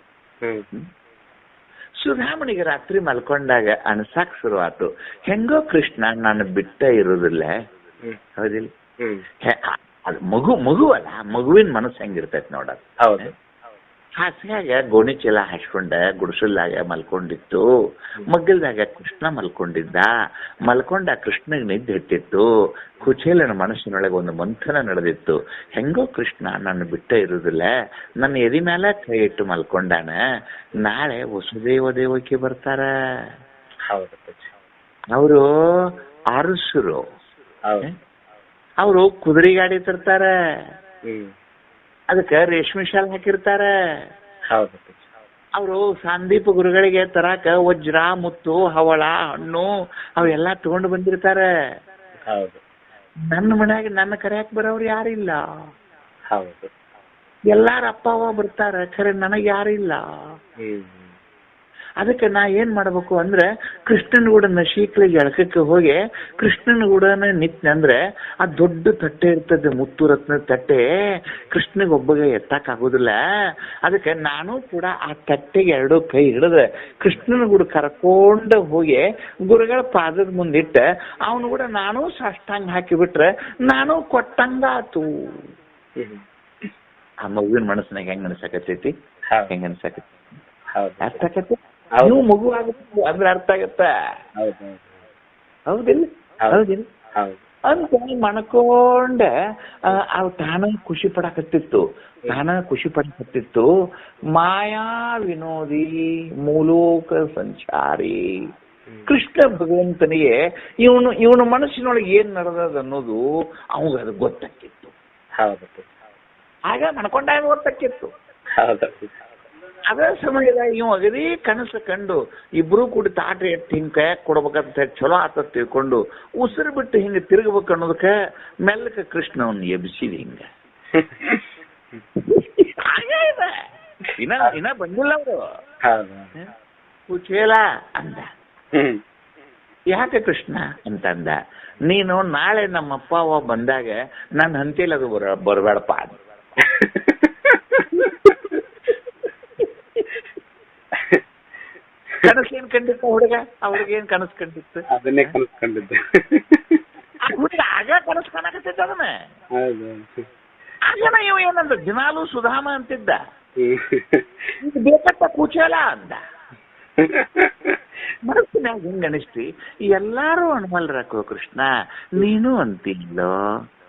ಸುಧಾಮನಿಗೆ ರಾತ್ರಿ ಮಲ್ಕೊಂಡಾಗ ಅನ್ಸಾಕ್ ಶುರುವಾತು, ಹೆಂಗೋ ಕೃಷ್ಣ ನಾನು ಬಿಟ್ಟ ಇರುದಿಲ್ಲ. ಹೌದಿಲ್ಲ? ಅದು ಮಗುವಲ್ಲ, ಮಗುವಿನ ಮನಸ್ಸು ಹೆಂಗಿರ್ತೈತಿ ನೋಡೋದು. ಹಾಸಿಗೆ ಗೋಣಿ ಚೀಲ ಹಾಸ್ಕೊಂಡ ಗುಡಿಸಲ್ದಾಗ ಮಲ್ಕೊಂಡಿತ್ತು. ಮಗ್ಗಲ್ದಾಗ ಕೃಷ್ಣ ಮಲ್ಕೊಂಡ ಕೃಷ್ಣಗ್ ನಿದ್ದೆ ಇಟ್ಟಿತ್ತು. ಕುಚೇಲನ ಮನಸ್ಸಿನೊಳಗೆ ಒಂದು ಮಂಥನ ನಡೆದಿತ್ತು. ಹೆಂಗೋ ಕೃಷ್ಣ ನನ್ನ ಬಿಟ್ಟ ಇರುದಿಲ್ಲ, ನನ್ನ ಎದಿ ಮೇಲೆ ಕೈ ಇಟ್ಟು ಮಲ್ಕೊಂಡಾನ, ನಾಳೆ ವಸುದೇವ ದೇವಕಿ ಬರ್ತಾರ. ಅವರು ಅರಸರು, ಅವರು ಕುದುರೆ ಗಾಡಿ ತರ್ತಾರ, ಅದಕ್ಕೆ ರೇಷ್ಮೆ ಶಾಲ್ ಹಾಕಿರ್ತಾರ. ಅವರು ಸಾಂದೀಪ ಗುರುಗಳಿಗೆ ತರಾಕ ವಜ್ರ, ಮುತ್ತು, ಹವಳ, ಹಣ್ಣು ಅವೆಲ್ಲ ತಗೊಂಡು ಬಂದಿರ್ತಾರ. ನನ್ನ ಮನ್ಯಾಗ ನನ್ನ ಕರೆಯಾಕ್ ಬರೋರು ಯಾರಿಲ್ಲ. ಎಲ್ಲಾರ ಅಪ್ಪ ಅವ್ವ ಬರ್ತಾರ, ಖರೆ ನನಗೆ ಯಾರಿಲ್ಲ. ಅದಕ್ಕೆ ನಾ ಏನ್ ಮಾಡ್ಬೇಕು ಅಂದ್ರೆ ಕೃಷ್ಣನ ಕೂಡ ನಶೀಕ್ಲೆ ಎಳಕಕ್ಕೆ ಹೋಗಿ ಕೃಷ್ಣನ ಕೂಡ ನಿತ್ನಂದ್ರೆ ಆ ದೊಡ್ಡ ತಟ್ಟೆ ಇರ್ತದೆ, ಮುತ್ತು ರತ್ನ ತಟ್ಟೆ, ಕೃಷ್ಣಗೆ ಒಬ್ಬಗೆ ಎತ್ತಕ್ ಆಗೋದಿಲ್ಲ. ಅದಕ್ಕೆ ನಾನು ಕೂಡ ಆ ತಟ್ಟೆಗೆ 2 ಕೈ ಹಿಡಿದ್ರೆ ಕೃಷ್ಣನ ಕೂಡ ಕರ್ಕೊಂಡ ಹೋಗಿ ಗುರುಗಳ ಪಾದದ ಮುಂದಿಟ್ಟ ಅವನು ಕೂಡ ನಾನು ಸಾಷ್ಟಾಂಗ ಹಾಕಿಬಿಟ್ರೆ ನಾನು ಕೊಟ್ಟಂಗಾತು. ಆ ಮಗುವಿನ ಮನಸ್ಸಿನಾಗ ಹೆಂಗ್ ಅನ್ಸಕತ್ತೈತಿ? ಅರ್ಥ ಆಗತ್ತೆ? ನೀವು ಮಗು ಆಗುತ್ತೆ ಅಂದ್ರೆ ಅರ್ಥ ಆಗತ್ತ? ಹೌದಿಲ್ಲ? ಅಂತ ಮಣ್ಕೊಂಡ ಅವ್ ತಾನ ಖುಷಿ ಪಡಕತ್ತಿತ್ತು ಮಾಯಾ ವಿನೋದಿ ಮೂಲೋಕ ಸಂಚಾರಿ ಕೃಷ್ಣ ಭಗವಂತನಿಗೆ ಇವನ ಮನಸ್ಸಿನೊಳಗೆ ಏನ್ ನಡೆದದ ಅನ್ನೋದು ಅವಾಗ ಅದು ಗೊತ್ತಾಕಿತ್ತು. ಆಗ ಮಣ್ಕೊಂಡಾಗ ಗೊತ್ತಾಕಿತ್ತು. ಅದೇ ಸಮಯದಾಗ ಇವ್ ಅಗದಿ ಕನಸು ಕಂಡು ಇಬ್ರು ಕೂಡ ತಾಟ ಎತ್ತಿ ಹಿಂಗ್ ಕೈಯಾಗ ಕೊಡ್ಬೇಕಂತ ಚಲೋ ಆತ ತಿಳ್ಕೊಂಡು ಉಸಿರು ಬಿಟ್ಟು ಹಿಂಗ ತಿರುಗಬೇಕು ಅನ್ನೋದಕ್ಕ ಮೆಲ್ಲಕ ಕೃಷ್ಣ ಅವನ್ ಎಬ್ಸಿದ ಹಿಂಗ. ಇನ್ನ ಬಂದಿಲ್ಲ ಅವರು. ಕುಚೇಲ ಅಂದ. ಯಾಕೆ ಕೃಷ್ಣ ಅಂತಂದ, ನೀನು ನಾಳೆ ನಮ್ಮಪ್ಪ ಅವ ಬಂದಾಗ ನನ್ನ ಹಂತೇಲಿ ಅದು ಬರಬೇಡಪ್ಪ. ಕನಸು ಏನ್ ಕಂಡಿತ್ತು ಹುಡುಗ? ಅವ್ರಿಗೇನ್ ಕನಸು ಕಂಡಿತ್ತು? ಅದನ್ನೇ ಕನಸು ಕಂಡಿದ್ದೆ. ಹುಡುಗ ಆಗ ಕನಸು ಕಾಣಕತ್ತಿದ್ದ ಅದನ್ನ. ಆಗನ ಇವ ಏನಂದ, ದಿನಾಲು ಸುಧಾಮ ಅಂತಿದ್ದ, ಬೇಕತ್ತ ಕುಚೇಲ ಅಂದ. ಮನಸ್ಸಿನಾಗ ಹಿಂಗ ಅನಿಸ್ತಿ, ಎಲ್ಲಾರು ಅನ್ಮಲ್ರಾಕೋ ಕೃಷ್ಣ ನೀನು ಅಂತಿಲ್ಲೋ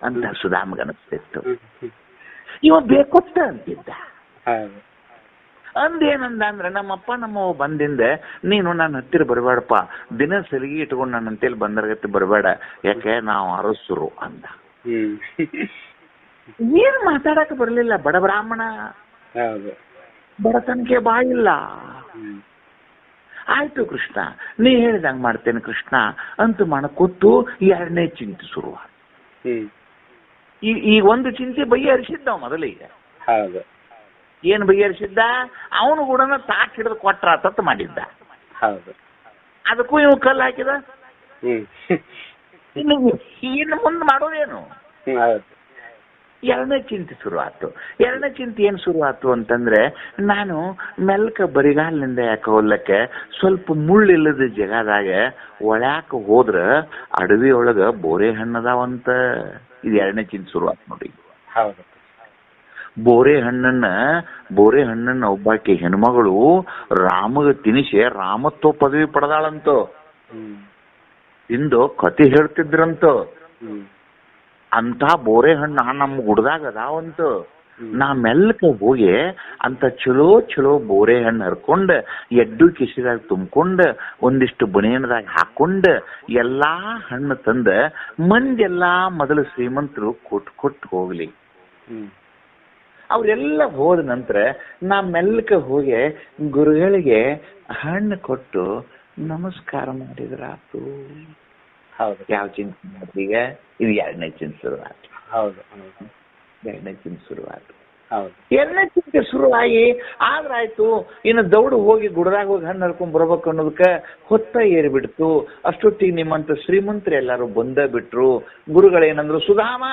ಅಂತ ಸುಧಾಮಗ ಅನಿಸ್ತಿತ್ತು. ಇವ ಬೇಕೊತ್ತ ಅಂತಿದ್ದ. ಅಂದೇನಂದ ಅಂದ್ರೆ, ನಮ್ಮಪ್ಪ ನಮ್ಮವ್ವ ಬಂದಿಂದ ನೀನು ನನ್ನ ಹತ್ತಿರ ಬರಬೇಡಪ್ಪ, ದಿನ ಸಲಿಗೆ ಇಟ್ಕೊಂಡು ನನ್ನ ಅಂತೇಳಿ ಬಂದರ್ಗತ್ತೆ ಬರಬೇಡ, ಯಾಕೆ ನಾವು ಅರಸರು ಅಂದ. ಏನ್ ಮಾತಾಡಕ್ ಬರ್ಲಿಲ್ಲ, ಬಡ ಬ್ರಾಹ್ಮಣ, ಬಡತನಕ್ಕೆ ಬಾಯಿಲ್ಲ. ಆಯ್ತು ಕೃಷ್ಣ, ನೀ ಹೇಳಿದಂಗ ಮಾಡ್ತೇನೆ ಕೃಷ್ಣ ಅಂತ ಮಣಕೊತ್ತು ಎರಡನೇ ಚಿಂತೆ ಶುರುವ. ಈ ಒಂದು ಚಿಂತೆ ಬಗೆಹರಿಸಿದ್ದ ಮೊದಲಿಗೆ. ಏನ್ ಬಗೆಹರಿಸಿದ್ದ? ಅವನು ಕೂಡ ತಾಟ್ ಹಿಡಿದು ಕೊಟ್ರ ತತ್ ಮಾಡಿದ್ದ. ಅದಕ್ಕೂ ಇವ್ ಕಲ್ಲು ಹಾಕಿದ. ಇನ್ನು ಮುಂದೆ ಮಾಡೋದೇನು? ಎರಡನೇ ಚಿಂತೆ ಶುರು ಆಯ್ತು. ಎರಡನೇ ಚಿಂತೆ ಏನ್ ಶುರು ಆಯ್ತು ಅಂತಂದ್ರೆ, ನಾನು ಮೆಲ್ಕ ಬರಿಗಾಲಿನಿಂದ ಯಾಕೆ ಹೋಗ್ಲಕ್ಕೆ ಸ್ವಲ್ಪ ಮುಳ್ಳಿಲ್ಲದ ಜಗದಾಗ ಒಳ್ಯಾಕ ಹೋದ್ರ ಅಡವಿ ಒಳಗ ಬೋರೆ ಹಣ್ಣದಾವಂತ. ಇದು ಎರಡನೇ ಚಿಂತೆ ಶುರು ಆಯ್ತು ನೋಡಿ. ಬೋರೆ ಹಣ್ಣನ್ನ ಒಬ್ಬಾಕಿ ಹೆಣ್ಮಗಳು ರಾಮಗ ತಿನಿಸಿ ರಾಮತ್ವ ಪದವಿ ಪಡೆದಾಳಂತ. ಇಂದು ಕತೆ ಹೇಳ್ತಿದ್ರಂತ. ಅಂತ ಬೋರೆ ಹಣ್ಣು ನಮ್ಮ ಗುಡ್ದಾಗ ಅದಾವಂತ. ನಾ ಮೆಲ್ಲಕ ಹೋಗಿ ಅಂತ ಚಲೋ ಬೋರೆ ಹಣ್ಣು ಹರ್ಕೊಂಡ ಎಡ್ಡು ಕಿಸಿದಾಗ ತುಂಬ್ಕೊಂಡ ಒಂದಿಷ್ಟು ಬನೇನದಾಗ ಹಾಕೊಂಡ ಎಲ್ಲಾ ಹಣ್ಣು ತಂದ ಮಂದೆಲ್ಲಾ ಮೊದಲು ಶ್ರೀಮಂತರು ಕೊಟ್ಟು ಹೋಗ್ಲಿ. ಅವ್ರೆಲ್ಲ ಹೋದ ನಂತರ ನಾ ಮೆಲ್ಲಕ ಹೋಗಿ ಗುರುಗಳಿಗೆ ಹಣ್ಣು ಕೊಟ್ಟು ನಮಸ್ಕಾರ ಮಾಡಿದ್ರಾತು. ಯಾವ ಚಿಂತೆ ಮಾಡ್ತೀಗ? ಇದು ಎರಡನೇ ಚಿಂತೆ ಶುರುವಾಯ್ತು. ಎರಡನೇ ಚಿಂತೆ ಶುರುವಾಗಿ ಆದ್ರಾಯ್ತು. ಇನ್ನು ದೌಡು ಹೋಗಿ ಗುಡ್ದಾಗ ಹೋಗಿ ಹಣ್ಣು ಹರ್ಕೊಂಡ್ ಬರ್ಬೇಕು ಅನ್ನೋದಕ್ಕ ಹೊತ್ತ ಏರ್ಬಿಡ್ತು. ಅಷ್ಟೊತ್ತಿಗೆ ನಿಮ್ಮಂತ ಶ್ರೀಮಂತರು ಎಲ್ಲಾರು ಬಂದ ಬಿಟ್ರು. ಗುರುಗಳೇನಂದ್ರು, ಸುಧಾಮ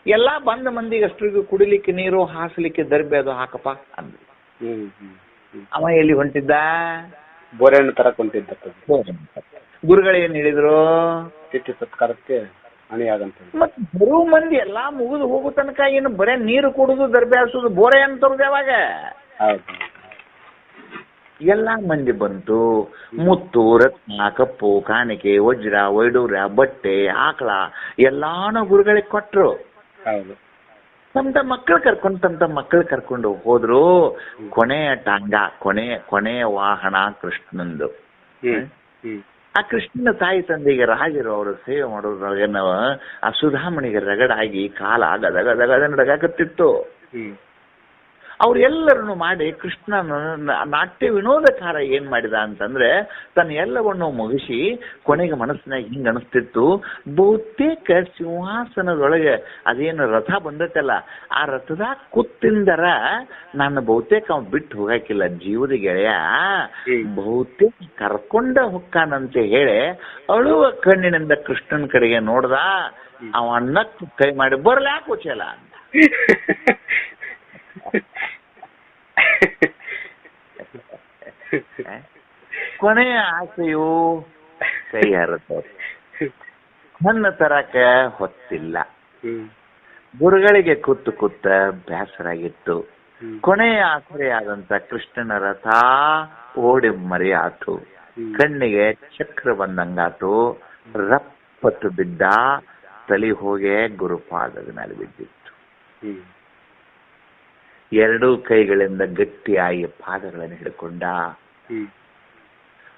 ಎಲ್ಲಾ ಬಂದ ಮಂದಿಗೆ ಅಷ್ಟ್ರಿಗೂ ಕುಡಿಲಿಕ್ಕೆ ನೀರು, ಹಾಸಲಿಕ್ಕೆ ದರ್ಬೆ ಅದು ಹಾಕಪ್ಪ ಅಂದ್ರು. ಅವ ಎಲ್ಲಿ ಹೊಂಟಿದ್ದ? ಬೋರೆ ಹಣ್ಣು ತರಕ್ ಹೊಂಟಿದ್ದ. ಗುರುಗಳೇನ್ ಹೇಳಿದ್ರು? ತಿಥಿ ಸತ್ಕಾರಕ್ಕೆ ಅಣಿಯಾಗಂತ. ಮತ್ ಬರೋ ಮಂದಿ ಎಲ್ಲಾ ಮುಗಿದು ಹೋಗೋ ತನಕ ಏನು ಬರೇ ನೀರು ಕೊಡುದು, ದರ್ಬೆ ಹಾಸೋದು, ಬೋರೆ ಹಣ್ಣು ತರುದು ಯಾವಾಗ? ಎಲ್ಲಾ ಮಂದಿ ಬಂತು. ಮುತ್ತು, ರತ್ನ, ಕಪ್ಪು, ಕಾಣಿಕೆ, ವಜ್ರ, ವೈಡೂರ್ಯ, ಬಟ್ಟೆ, ಆಕಳ ಎಲ್ಲಾನು ಗುರುಗಳಿಗೆ ಕೊಟ್ರು. ತಮ್ಮ ಮಕ್ಕಳು ಕರ್ಕೊಂಡು ಹೋದ್ರು. ಕೊನೆಯ ಟಾಂಗ, ಕೊನೆಯ ವಾಹನ ಕೃಷ್ಣಂದು. ಆ ಕೃಷ್ಣನ ತಾಯಿ ತಂದೆಗೆ ರಾಜರು ಅವರು ಸೇವೆ ಮಾಡೋದ್ರೊಳಗೇನವ ಆ ಸುಧಾಮಣಿಗೆ ರಗಡಾಗಿ ಕಾಲ ಗದಗದ ನಡಗಾಕತ್ತಿತ್ತು. ಅವ್ರೆಲ್ಲರನ್ನು ಮಾಡಿ ಕೃಷ್ಣನ ನಾಟ್ಯ ವಿನೋದಕಾರ ಏನ್ ಮಾಡಿದ ಅಂತಂದ್ರೆ, ತನ್ನ ಎಲ್ಲವನ್ನು ಮುಗಿಸಿ ಕೊನೆಗೆ ಮನಸ್ಸಿನಾಗ ಹಿಂಗ ಅನಿಸ್ತಿತ್ತು, ಬಹುತೇಕ ಸಿಂಹಾಸನದೊಳಗೆ ಅದೇನು ರಥ ಬಂದತ್ತಲ್ಲ, ಆ ರಥದಾಗ ಕೂತಿಂದರ ನಾನು ಬಹುತೇಕ ಅವ್ನು ಬಿಟ್ಟು ಹೋಗಾಕಿಲ್ಲ, ಜೀವದ ಗೆಳೆಯ ಬಹುತೇಕ ಕರ್ಕೊಂಡ ಹೊಕ್ಕಾನಂತೆ ಹೇಳಿ ಅಳುವ ಕಣ್ಣಿನಿಂದ ಕೃಷ್ಣನ ಕಡೆಗೆ ನೋಡ್ದ. ಅವ ಅನ್ನಕ್ಕೆ ಕೈ ಮಾಡಿ ಬರ್ಲ್ಯಾಕ ಕುಚೇಲ ಅಂತ. ಕೊನೆಯ ಆಸೆಯು ಕೈ ಹರಿದ. ಹಣ್ಣು ತರಕ ಹೊತ್ತಿಲ್ಲ. ಗುರುಗಳಿಗೆ ಕೂತ ಬೇಸರಾಗಿತ್ತು. ಕೊನೆಯ ಆಸರೆಯಾದಂತ ಕೃಷ್ಣನ ರಥ ಓಡಿ ಮರೆಯಾತು. ಕಣ್ಣಿಗೆ ಚಕ್ರ ಬಂದಂಗಾತು. ರಪ್ಪ ಪಟ್ಟು ಬಿದ್ದ, ತಲೆ ಹೋಗಿ ಗುರುಪಾದದ ಮೇಲೆ ಬಿದ್ದಿತ್ತು. ಹ್ಮ್. ಎರಡೂ ಕೈಗಳಿಂದ ಗಟ್ಟಿಯಾಗಿ ಪಾದಗಳನ್ನು ಹಿಡ್ಕೊಂಡ. ಹ್ಮ್.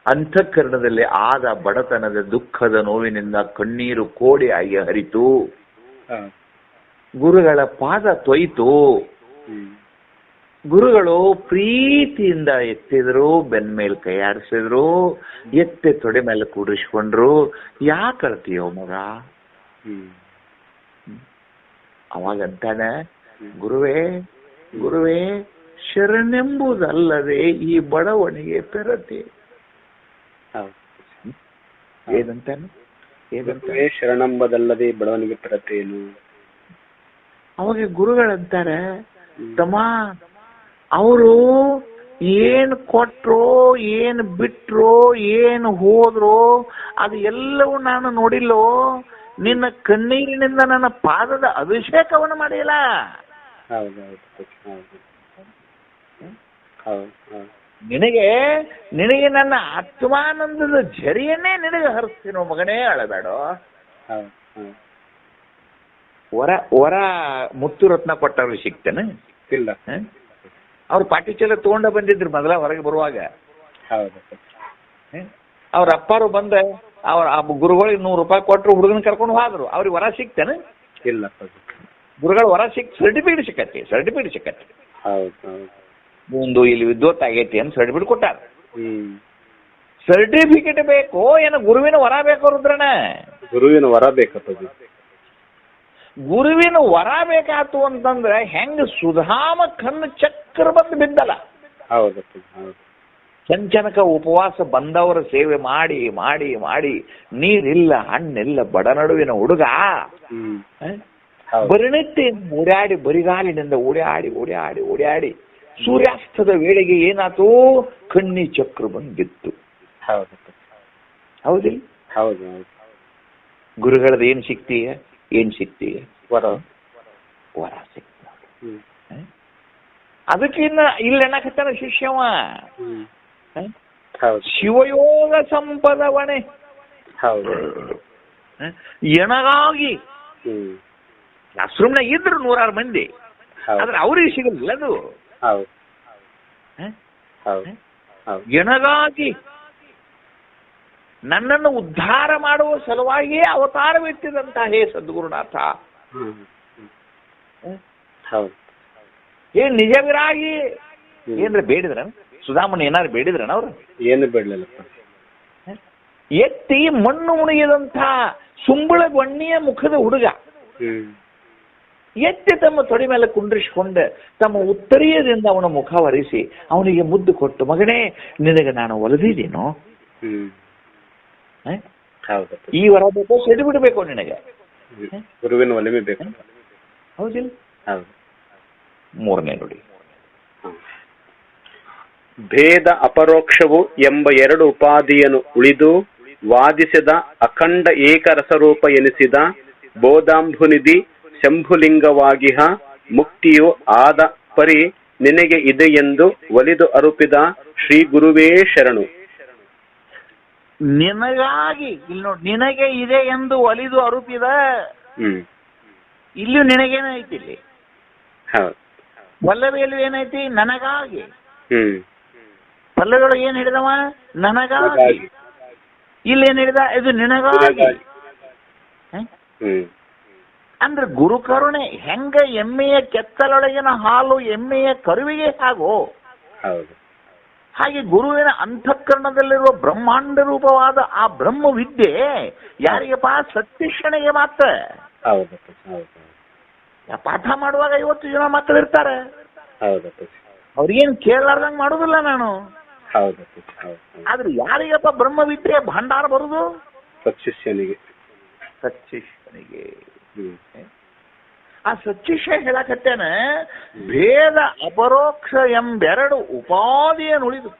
ಅಂತಃಕರಣದಲ್ಲಿ ಆದ ಬಡತನದ ದುಃಖದ ನೋವಿನಿಂದ ಕಣ್ಣೀರು ಕೋಡಿಯಾಗಿ ಹರಿತು. ಹಾ. ಗುರುಗಳ ಪಾದ ತೊಯ್ತು. ಹ್ಮ್. ಗುರುಗಳು ಪ್ರೀತಿಯಿಂದ ಎತ್ತಿದ್ರು, ಬೆನ್ ಮೇಲೆ ಕೈ ಆಡಿಸಿದ್ರು, ಎತ್ತೆ ತೊಡೆ ಮೇಲೆ ಕೂಡಿಸ್ಕೊಂಡ್ರು. ಯಾಕೆ ಅಳ್ತೀಯೋ ಮಗ? ಹ್ಮ್. ಅವಾಗಂತಾನೆ, ಗುರುವೇ ಗುರುವೇ, ಶರಣೆಂಬುದಲ್ಲದೆ ಈ ಬಡವಣಿಗೆ ಪೆರತೆ. ಹೌದು. ಏನಂತಾನೆ? ಗುರುವೇ ಶರಣಂಬದಲ್ಲದೆ ಬಡವನಿಗೆ ಪರತೇನು. ಅವಾಗ ಗುರುಗಳಂತಾರೆ, ತಮ್ಮ, ಅವರು ಏನ್ ಕೊಟ್ರೋ, ಏನ್ ಬಿಟ್ರೋ, ಏನ್ ಹೋದ್ರೋ ಅದು ಎಲ್ಲವೂ ನಾನು ನೋಡಿಲ್ಲೋ. ನಿನ್ನ ಕಣ್ಣೀರಿನಿಂದ ನನ್ನ ಪಾದದ ಅಭಿಷೇಕವನ್ನು ಮಾಡಿಲ್ಲ. ನಿನಗೆ ನನ್ನ ಆತ್ಮಾನಂದದ ಝರಿಯನ್ನೇ ನಿನಗೆ ಹರಿಸ್ತೀನೋ ಮಗನೇ, ಅಳಬೇಡೋ. ವರ ಮುತ್ತು ರತ್ನ ಕೊಟ್ಟವ್ರಿಗೆ ಸಿಗ್ತೇನೆ ಇಲ್ಲ. ಅವ್ರು ಪಾಟಿ ಚೀಲ ತಗೊಂಡ ಬಂದಿದ್ರು ಮೊದಲ ಹೊರಗೆ ಬರುವಾಗ. ಅವ್ರ ಅಪ್ಪಾರು ಬಂದ ಅವ್ರ ಗುರುಗಳಿಗೆ 100 ರೂಪಾಯಿ ಕೊಟ್ಟರು, ಹುಡುಗನ ಕರ್ಕೊಂಡು ಹೋದ್ರು. ಅವ್ರಿಗೆ ವರ ಸಿಗ್ತೇನೆ? ಇಲ್ಲ. ಗುರುಗಳ ವರ ಸರ್ಟಿಫಿಕೇಟ್ ಸಿಕ್ಕತ್ತೆ. ಒಂದು ಇಲ್ಲಿ ವಿದ್ವತ್ ಆಗೈತಿ ಅಂತ ಸರ್ಟಿಫಿಕೇಟ್ ಕೊಟ್ಟಾರ. ಸರ್ಟಿಫಿಕೇಟ್ ಬೇಕೋ ಏನೋ ಗುರುವಿನ ವರ ಬೇಕೋ ರುದ್ರನ? ಗುರುವಿನ ವರ ಬೇಕಪ್ಪ. ಗುರುವಿನ ವರ ಬೇಕಾತು ಅಂತಂದ್ರೆ ಹೆಂಗ ಸುಧಾಮ ಕಣ್ಣು ಚಕ್ರ ಬಂದು ಬಿದ್ದಲ್ಲ. ಚಂಚನಕ ಉಪವಾಸ ಬಂದವರ ಸೇವೆ ಮಾಡಿ ಮಾಡಿ ಮಾಡಿ ನೀರಿಲ್ಲ, ಹಣ್ಣಿಲ್ಲ, ಬಡ ನಡುವಿನ ಹುಡುಗ ಬರಿನಿತ್ಯ ಓಡಾಡಿ, ಬರಿಗಾಲಿನಿಂದ ಓಡಾಡಿ ಓಡಾಡಿ ಓಡಾಡಿ ಸೂರ್ಯಾಸ್ತದ ವೇಳೆಗೆ ಏನಾತು, ಕಣ್ಣಿ ಚಕ್ರ ಬಂದಿತ್ತು. ಹೌದಿಲ್ಲ? ಹೌದು. ಗುರುಗಳದ ಏನ್ ಸಿಕ್ತೀಯ? ವರ ಸಿಕ್ತ. ಅದಕ್ಕೆ ಇನ್ನ ಇಲ್ಲೆಣ್ಣಕತ್ತಾನ ಶಿಷ್ಯವ. ಶಿವಯೋಗ ಸಂಪದವಣೆ ಎಣಗಾಗಿ ಆಶ್ರಮನಾಗ ಇದ್ರು 106 ಮಂದಿ, ಆದ್ರೆ ಅವ್ರಿಗೆ ಸಿಗಲಿಲ್ಲ ಅದು. ಎಣಗಾಗಿ ನನ್ನನ್ನು ಉದ್ಧಾರ ಮಾಡುವ ಸಲುವಾಗಿಯೇ ಅವತಾರವೆತ್ತಿದಂತ ಹೇ ಸದ್ಗುರುನಾಥ. ಏನ್ ನಿಜ ವಿರಾಗಿ ಏನ್ರ ಬೇಡಿದ್ರ? ಸುಧಾಮನ ಏನಾರು ಬೇಡಿದ್ರನ ಅವ್ರು? ಏನು ಬೇಡಲಿಲ್ಲ. ಎತ್ತಿ ಮಣ್ಣು ಮುಣಿಯದಂತ ಸುಂಬಳ ಬಣ್ಣಿಯ ಮುಖದ ಹುಡುಗ ಎತ್ತಿ ತಮ್ಮ ತೊಡೆ ಮೇಲೆ ಕುಂಡ್ರಿಸಿಕೊಂಡು ತಮ್ಮ ಉತ್ತರೀಯದಿಂದ ಅವನ ಮುಖ ಒರೆಸಿ ಅವನಿಗೆ ಮುದ್ದು ಕೊಟ್ಟು, ಮಗನೇ ನಿನಗೆ ನಾನು ಒಲಿದಿದ್ದೇನೋ, ಈ ವರ ಬೇಕೋ ಸೆಡಿ ಬಿಡಬೇಕು ನಿನಗೆ, ಗುರುವಿನ ಒಲಿಮೆ ಬೇಕು. ಹೌದಿಲ್ಲ? ಮೂರನೇ ನೋಡಿ, ಭೇದ ಅಪರೋಕ್ಷವು ಎಂಬ 2 ಉಪಾಧಿಯನ್ನು ಉಳಿದು ವಾದಿಸಿದ ಅಖಂಡ ಏಕರಸರೂಪ ಎನಿಸಿದ ಬೋಧಾಂಬುನಿಧಿ ಶಂಭುಲಿಂಗವಾಗಿಹ ಮುಕ್ತಿಯು ಆದ ಪರಿ ನಿನಗೆ ಇದೆ ಎಂದು ಒಲಿದು ಅರುಪಿದ ಶ್ರೀ ಗುರುವೇ ಶರಣು. ನಿನಗಾಗಿ ಇಲ್ಲಿ ನೋಡಿ, ನಿನಗೆ ಇದೆ ಎಂದು ಒಲಿದು ಅರುಪಿದ. ಇಲ್ಲೂ ನಿನಗೇನೈತಿ? ಇಲ್ಲಿ ವಲ್ಲವಿಯಲ್ಲಿ ಏನೈತಿ? ನನಗಾಗಿ. ಪಲ್ಲಗಳು ಏನ್ ಹಿಡಿದವ? ನನಗಾಗಿ. ಇಲ್ಲೇನ್ ಹಿಡಿದ? ಇದು ನಿನಗಾಗಿ. ಅಂದ್ರೆ ಗುರು ಕರುಣೆ ಹೆಂಗ ಎಮ್ಮೆಯ ಕೆತ್ತಲೊಳಗಿನ ಹಾಲು ಎಮ್ಮೆಯ ಕರುವಿಗೆ ಹಾಗೋ ಹಾಗೆ ಗುರುವಿನ ಅಂತಃಕರಣದಲ್ಲಿರುವ ಬ್ರಹ್ಮಾಂಡ ರೂಪವಾದ ಆ ಬ್ರಹ್ಮ ವಿದ್ಯೆ ಯಾರಿಗಪ್ಪ? ಸತ್ಯಕ್ಷಣೆಗೆ ಮಾತ್ರ. ಪಾಠ ಮಾಡುವಾಗ 50 ಜನ ಮಕ್ಕಳಿರ್ತಾರೆ, ಅವ್ರಿಗೇನು ಕೇಳಲಾರ್ದಂಗ್ ಮಾಡುದಿಲ್ಲ ನಾನು. ಆದ್ರೆ ಯಾರಿಗಪ್ಪ ಬ್ರಹ್ಮ ವಿದ್ಯೆ ಭಂಡಾರ ಬರುದು? ಸತ್ಶಿಷ್ಯನಿಗೆ. ಆ ಸತ್ಶಿಷ್ಯ ಹೇಳಕತ್ತೇನ, ಭೇದ ಅಪರೋಕ್ಷ ಎಂಬೆರಡು ಉಪಾಧಿಯನ್ನು ಉಳಿದು.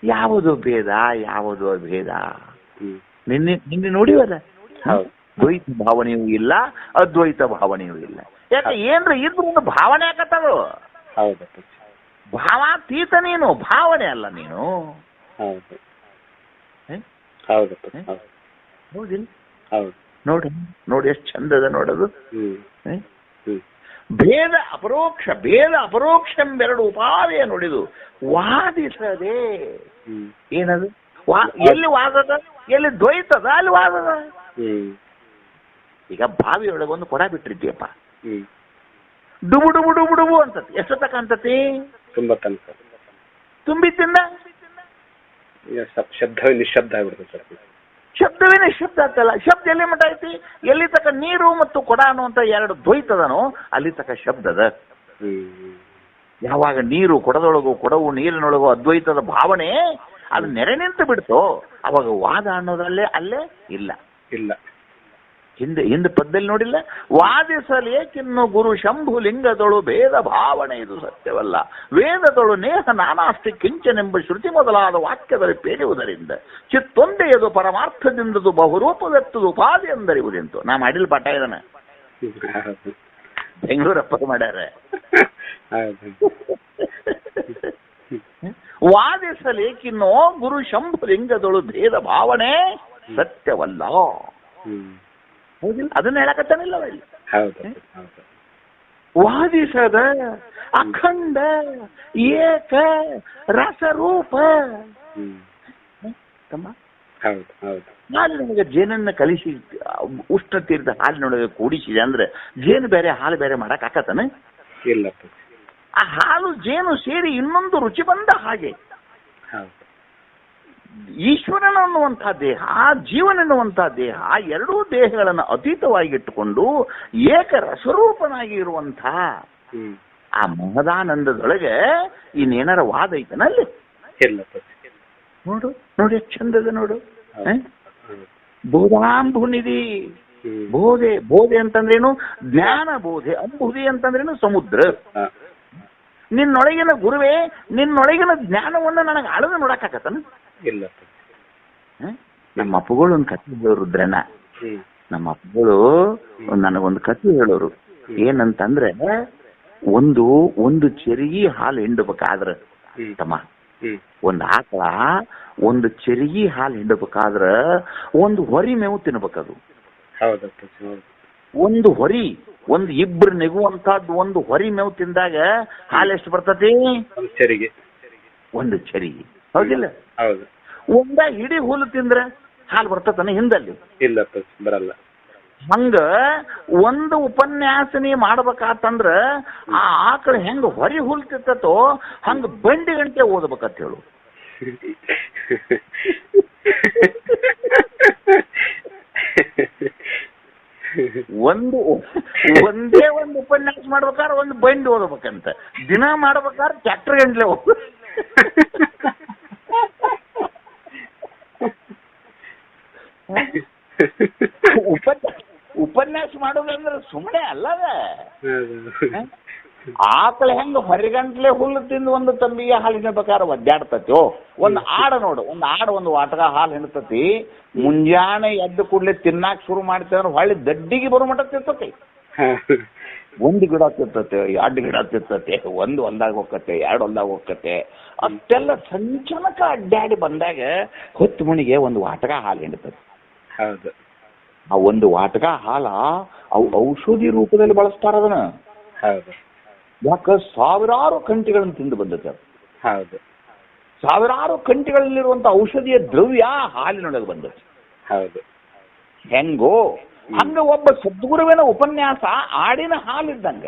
ಯಾವುದು ಭೇದ, ಯಾವುದು ಅಭೇದ? ನಿನ್ನೆ ನೋಡಿವಲ್ಲ, ದ್ವೈತ ಭಾವನೆಯೂ ಇಲ್ಲ, ಅದ್ವೈತ ಭಾವನೆಯೂ ಇಲ್ಲ. ಯಾಕೆ? ಏನ್ರ ಇದ್ರು ಒಂದು ಭಾವನೆ ಆಕತ್ತದು. ಭಾವಾತೀತ ನೀನು, ಭಾವನೆ ಅಲ್ಲ ನೀನು. ಹೌದಿಲ್ಲ? ಹೌದು. ನೋಡಿ ನೋಡಿ ಎಷ್ಟು ಚಂದದ ನೋಡೋದು. ಹ್ಮ್. ಹ? ಹ್ಮ್. ಭೇದ ಅಪರೋಕ್ಷ ಎಂಬೆರಡು ಉಪಾಧಿಯ ನುಡಿದು ವಾದಿಸದೆ. ಹ್ಮ್. ಏನದು? ಎಲ್ಲಿ ವಾದದ, ಎಲ್ಲಿ ದ್ವೈತದ ಅಲ್ಲಿ ವಾದದ. ಹ್ಮ್. ಈಗ ಬಾವಿಯೊಳಗೆ ಒಂದು ಕೊಡ ಬಿಟ್ಟಿರ್ತೀಯಪ್ಪ, ಹ್ಮ್. ಡುಬು ಡುಬು ಡುಬು ಡುಬು ಅಂತತಿ. ಎಷ್ಟು ತಕ ಅಂತತಿ? ತುಂಬಾ ತನಕ ತುಂಬಿತ್ತಿಂದ ಈಗ ಶಬ್ದವೇ ನಿಶಬ್ದ ಆಗ್ಬಿಡುತ್ತೆ ಸರ್. ಶಬ್ದವೇ ನಿಶಬ್ದ ಆಗ್ತಲ್ಲ. ಶಬ್ದ ಎಲ್ಲಿ ಮಟ್ಟ ಐತಿ? ಎಲ್ಲಿ ತಕ ನೀರು ಮತ್ತು ಕೊಡ ಅನ್ನುವಂತ ಎರಡು ದ್ವೈತದನೋ ಅಲ್ಲಿ ತಕ ಶಬ್ದದ. ಹ್ಮ್. ಯಾವಾಗ ನೀರು ಕೊಡದೊಳಗು, ಕೊಡವು ನೀರಿನೊಳಗು ಅದ್ವೈತದ ಭಾವನೆ ಅದು ನೆರೆ ನಿಂತು ಬಿಡ್ತೋ, ಅವಾಗ ವಾದ ಅನ್ನೋದ್ರಲ್ಲೇ ಅಲ್ಲೇ ಇಲ್ಲ. ಇಲ್ಲ. ಹಿಂದೆ ಪದ್ಯದಲ್ಲಿ ನೋಡಿಲ್ಲ, ವಾದಿಸಲೇಕಿನ್ನು ಗುರು ಶಂಭು ಲಿಂಗದೊಳು ಭೇದ ಭಾವನೆ ಇದು ಸತ್ಯವಲ್ಲ, ವೇದದೊಳು ನೇಹ ನಾನಾಸ್ತಿ ಕಿಂಚನೆಂಬ ಶ್ರುತಿ ಮೊದಲಾದ ವಾಕ್ಯದಲ್ಲಿ ಪೇರುವುದರಿಂದ ಚಿತ್ತೊಂದೆಯದು ಪರಮಾರ್ಥದಿಂದದು ಬಹುರೂಪದತ್ತದು ಉಪಾಧಿ ಎಂದರಿವುದೆಂತು. ನಾ ಮಾಡಿಲ್ ಪಾಠ ಇದನ್ನ ಬೆಂಗಳೂರಪ್ಪ ಮಾಡ್ಯಾರ. ವಾದಿಸಲೇಕಿನ್ನೋ ಗುರು ಶಂಭು ಲಿಂಗದೊಳು ಭೇದ ಭಾವನೆ ಸತ್ಯವಲ್ಲ. ಹೌದಿಲ್ಲ? ಅದನ್ನ ಹೇಳಕತ್ತಾನಿಲ್ಲ ಇಲ್ಲಿ. ವಾದಿಸದ ಅಖಂಡ ಏಕ ರಸರೂಪ. ಹಾಲಿನೊಳಗೆ ಜೇನನ್ನ ಕಲಿಸಿ ಉಷ್ಣ ತೀರ್ಥ ಹಾಲಿನೊಳಗೆ ಕೂಡಿಸಿದೆ ಅಂದ್ರೆ ಜೇನು ಬೇರೆ ಹಾಲು ಬೇರೆ ಮಾಡಕ್ ಆಕತ್ತಾನೆ? ಇಲ್ಲ. ಆ ಹಾಲು ಜೇನು ಸೇರಿ ಇನ್ನೊಂದು ರುಚಿ ಬಂದ ಹಾಗೆ ಈಶ್ವರನ ಅನ್ನುವಂತಹ ದೇಹ, ಜೀವನೆನ್ನುವಂತಹ ದೇಹ, ಎರಡೂ ದೇಹಗಳನ್ನು ಅತೀತವಾಗಿಟ್ಟುಕೊಂಡು ಏಕ ರಸರೂಪನಾಗಿ ಇರುವಂತಹ ಆ ಮಹದಾನಂದದೊಳಗೆ ಇನ್ನೇನಾರ ವಾದ ಐತನಲ್ಲಿ? ನೋಡು ನೋಡಿ ಎಷ್ಟು ಚಂದದ ನೋಡು. ಬೋಧಾಂಬುನಿಧಿ. ಬೋಧೆ ಅಂತಂದ್ರೇನು? ಜ್ಞಾನ ಬೋಧೆ. ಅಂಬುದಿ ಅಂತಂದ್ರೇನು? ಸಮುದ್ರ. ನಿನ್ನೊಳಗಿನ ಗುರುವೇ, ನಿನ್ನೊಳಗಿನ ಜ್ಞಾನವನ್ನು ನನಗೆ ಅಳದು ನೋಡಕ್ಕಾಗತ್ತನ? ಇಲ್ಲ. ನಮ್ಮ ಅಪ್ಪಗಳು ಒಂದು ಕಥೆ ಹೇಳೋರು ರುದ್ರಣ್ಣ. ನಮ್ಮ ಅಪ್ಪಗಳು ನನಗೊಂದು ಕಥೆ ಹೇಳೋರು. ಏನಂತಂದ್ರೆ, ಒಂದು ಚೆರಿಗೆ ಹಾಲು ಹಿಂಡಬೇಕಾದ್ರ ತಮ್ಮ, ಒಂದು ಆಕಳ ಒಂದು ಚೆರಿಗೆ ಹಾಲು ಹಿಂಡಬೇಕಾದ್ರ ಒಂದು ಹೊರಿ ಮೇವು ತಿನ್ಬೇಕದು. ಒಂದು ಹೊರಿ, ಒಂದು ಇಬ್ರು ನೆಗುವಂತಹದ್ದು ಒಂದು ಹೊರಿ ಮೇವು ತಿಂದಾಗ ಹಾಲು ಎಷ್ಟು ಬರ್ತತಿ? ಒಂದು ಚೆರಿಗೆ. ಹೌದಿಲ್ಲ? ಒಂದ ಇಡೀ ಹುಲ್ಲು ತಿಂದ್ರೆ ಹಾಲು ಬರ್ತತನ ಹಿಂದಲ್ಲಿ? ಇಲ್ಲ, ಬರಲ್ಲ. ಹಂಗ ಒಂದು ಉಪನ್ಯಾಸನಿ ಮಾಡ್ಬೇಕಾತಂದ್ರ ಆ ಆಕಳ ಹೆಂಗ ಹೊರಿ ಹುಲ್ ತಿತ್ತೋ ಹಂಗ ಬಂಡಿ ಗಂಟೆ ಓದ್ಬೇಕಂತ ಹೇಳು. ಒಂದೇ ಒಂದು ಉಪನ್ಯಾಸ ಮಾಡ್ಬೇಕಾದ್ರೆ ಒಂದು ಬಂಡಿ ಓದ್ಬೇಕಂತ. ದಿನ ಮಾಡ್ಬೇಕಾದ್ರೆ ಟ್ರ್ಯಾಕ್ಟರ್ ಗಂಟ್ಲೆ ಹೋಗ. ಉಪನ್ಯಾಸ ಮಾಡೋದಂದ್ರೆ ಸುಮ್ಮನೆ ಅಲ್ಲದ. ಆಕಳ ಹೆಂಗ ಹೊರಗಂಟ್ಲೆ ಹುಲ್ಲು ತಿಂದು ಒಂದು ತಂಬಿಗೆ ಹಾಲಿನ ಪ್ರಕಾರ ಒದ್ದಾಡ್ತತಿ. ಒಂದು ಆಡ ನೋಡು, ಒಂದು ವಾಟಗ ಹಾಲು ಹಿಂಡ್ತತಿ. ಮುಂಜಾನೆ ಎದ್ದು ಕೂಡಲೇ ತಿನ್ನಾಕ್ ಶುರು ಮಾಡ್ತೇವೆ, ಹೊಳ್ಳಿ ದಡ್ಡಿಗೆ ಬರೋ ಮಟ್ಟ ತಿರ್ತತಿ. ಒಂದು ಗಿಡ ತಿರ್ತತೆ, 2 ಗಿಡ ತಿರ್ತತೆ, ಒಂದು ಹೊಲ್ದಾಗ ಹೋಗತ್ತೆ, 2 ಹೊಲ್ದಾಗ ಹೋಗತ್ತೆ. ಅಷ್ಟೆಲ್ಲ ಸಂಚಲಕ ಅಡ್ಡಾಡಿ ಬಂದಾಗ ಹೊತ್ತು ಮುಣಿಗೆ ಒಂದು ವಾಟಗ ಹಾಲು ಹಿಂಡ್ತತಿ. ಆ ಒಂದು ವಾಟಗ ಹಾಲ ಔಷಧಿ ರೂಪದಲ್ಲಿ ಬಳಸ್ತಾರ ಅದನ್ನ. ಯಾಕ? ಸಾವಿರಾರು ಕಂಟಿಗಳನ್ನು ತಿಂದು ಬಂದತೆ. ಸಾವಿರಾರು ಕಂಟಿಗಳಲ್ಲಿರುವಂತ ಔಷಧಿಯ ದ್ರವ್ಯ ಹಾಲಿನೊಳಗೆ ಬಂದತೆ. ಹೆಂಗೋ ಹಂಗ ಒಬ್ಬ ಸದ್ಗುರುವಿನ ಉಪನ್ಯಾಸ ಆಡಿನ ಹಾಲಿದ್ದಂಗ.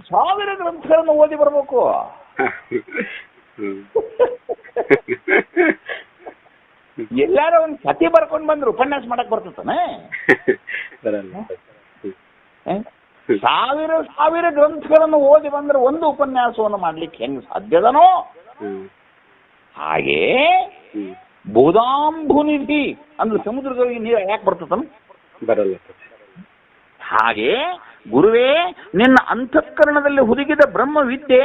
ಸಾವಿರ ಗ್ರಂಥಗಳನ್ನು ಓದಿ ಬರ್ಬೇಕು. ಎಲ್ಲಾರ ಒಂದ್ ಕಥೆ ಬರ್ಕೊಂಡ್ ಬಂದ್ರೆ ಉಪನ್ಯಾಸ ಮಾಡಕ್ ಬರ್ತತಾನೆ? ಸಾವಿರ ಗ್ರಂಥಗಳನ್ನು ಓದಿ ಬಂದ್ರೆ ಒಂದು ಉಪನ್ಯಾಸವನ್ನು ಮಾಡ್ಲಿಕ್ಕೆ ಹೆಂಗ್ ಸಾಧ್ಯದನೋ ಹಾಗೆ ಬೋಧಾಂಬುನಿಧಿ ಅಂದ್ರೆ ಸಮುದ್ರದೊಳಗೆ ನೀರು ಯಾಕೆ ಬರ್ತತನ? ಬರಲ್ಲ. ಹಾಗೆ ಗುರುವೇ, ನಿನ್ನ ಅಂತಃಕರಣದಲ್ಲಿ ಹುದುಗಿದ ಬ್ರಹ್ಮ ವಿದ್ಯೆ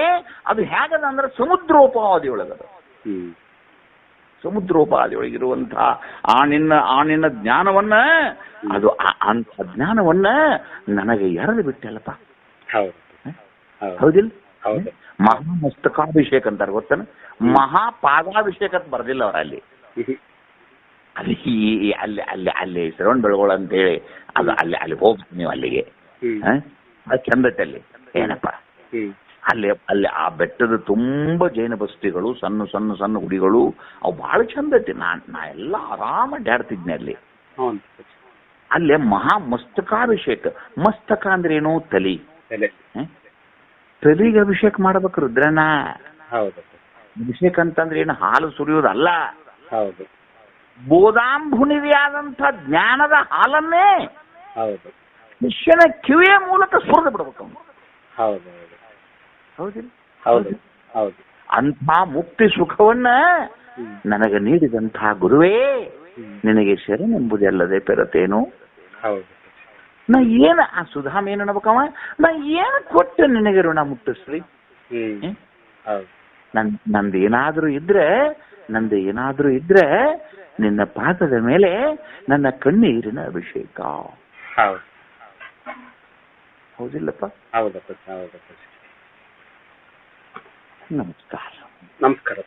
ಅದು ಹೇಗದ ಅಂದ್ರೆ ಸಮುದ್ರೋಪಾದಿಯೊಳಗದ. ಸಮುದ್ರೋಪಾದಿಯೊಳಗಿರುವಂತಹ ಆ ನಿನ್ನ ಜ್ಞಾನವನ್ನ, ಅದು ಅಂಥ ಜ್ಞಾನವನ್ನ ನನಗೆ ಎರೆದು ಬಿಟ್ಟಲ್ಲಪ್ಪ. ಹೌದಿಲ್ಲ? ಮಹಾಮಸ್ತಕಾಭಿಷೇಕ ಅಂತಾರೆ ಗೊತ್ತನ? ಮಹಾಪಾದಾಭಿಷೇಕ ಅಂತ ಬರ್ದಿಲ್ಲ ಅವರಲ್ಲಿ. ಅಲ್ಲಿ ಅಲ್ಲಿ ಅಲ್ಲಿ ಅಲ್ಲಿ ಶ್ರವಣ ಬೆಳಗೊಳ ಅಂತ ಹೇಳಿ ಅದು ಅಲ್ಲಿ ಹೋಗ್ತೀವಿ ನೀವು ಅಲ್ಲಿಗೆ. ಅದು ಚಂದತೆ ಅಲ್ಲಿ ಏನಪ್ಪ ಅಲ್ಲಿ ಅಲ್ಲಿ ಆ ಬೆಟ್ಟದ ತುಂಬ ಜೈನ ಬಸ್ತಿಗಳು, ಸಣ್ಣ ಸಣ್ಣ ಸಣ್ಣ ಗುಡಿಗಳು, ಅವು ಭಾಳ ಚಂದತೆ. ನಾ ಎಲ್ಲ ಆರಾಮ ಅಡ್ಡಾಡ್ತಿದ್ನೆ ಅಲ್ಲಿ. ಅಲ್ಲೇ ಮಹಾ ಮಸ್ತಕಾಭಿಷೇಕ. ಮಸ್ತಕ ಅಂದ್ರೆ ಏನು? ತಲಿ. ತಲಿಗೆ ಅಭಿಷೇಕ ಮಾಡ್ಬೇಕು ರುದ್ರಣ್ಣ. ಅಭಿಷೇಕ ಅಂತಂದ್ರೆ ಏನು? ಹಾಲು ಸುರಿಯೋದಲ್ಲ, ಬೋಧಾಂಬುನಿವಿಯಾದಂಥ ಜ್ಞಾನದ ಹಾಲನ್ನೇ ಶಿಷ್ಯನ ಕಿವಿಯ ಮೂಲಕ ಸುರಿದು ಬಿಡ್ಬೇಕು ಅವನು. ಹೌದಿಲ್ಲ? ಅಂಥ ಮುಕ್ತಿ ಸುಖವನ್ನ ನನಗೆ ನೀಡಿದಂಥ ಗುರುವೇ ನಿನಗೆ ಶರಣೆಂಬುದಲ್ಲದೆ ಪೆರತೇನು. ನಾ ಏನು ಆ ಸುಧಾಮ ಏನು ಅನ್ಬೇಕವ, ನಾ ಏನು ಕೊಟ್ಟು ನಿನಗೆ ಋಣ ಮುಟ್ಟಿಸ್ರಿ? ನಂದು ಏನಾದ್ರೂ ಇದ್ರೆ ನಿನ್ನ ಪಾದದ ಮೇಲೆ ನನ್ನ ಕಣ್ಣೀರಿನ ಅಭಿಷೇಕ. ಹೌದಿಲ್ಲಪ್ಪ? ನಮಸ್ಕಾರ. ನಮಸ್ಕಾರ.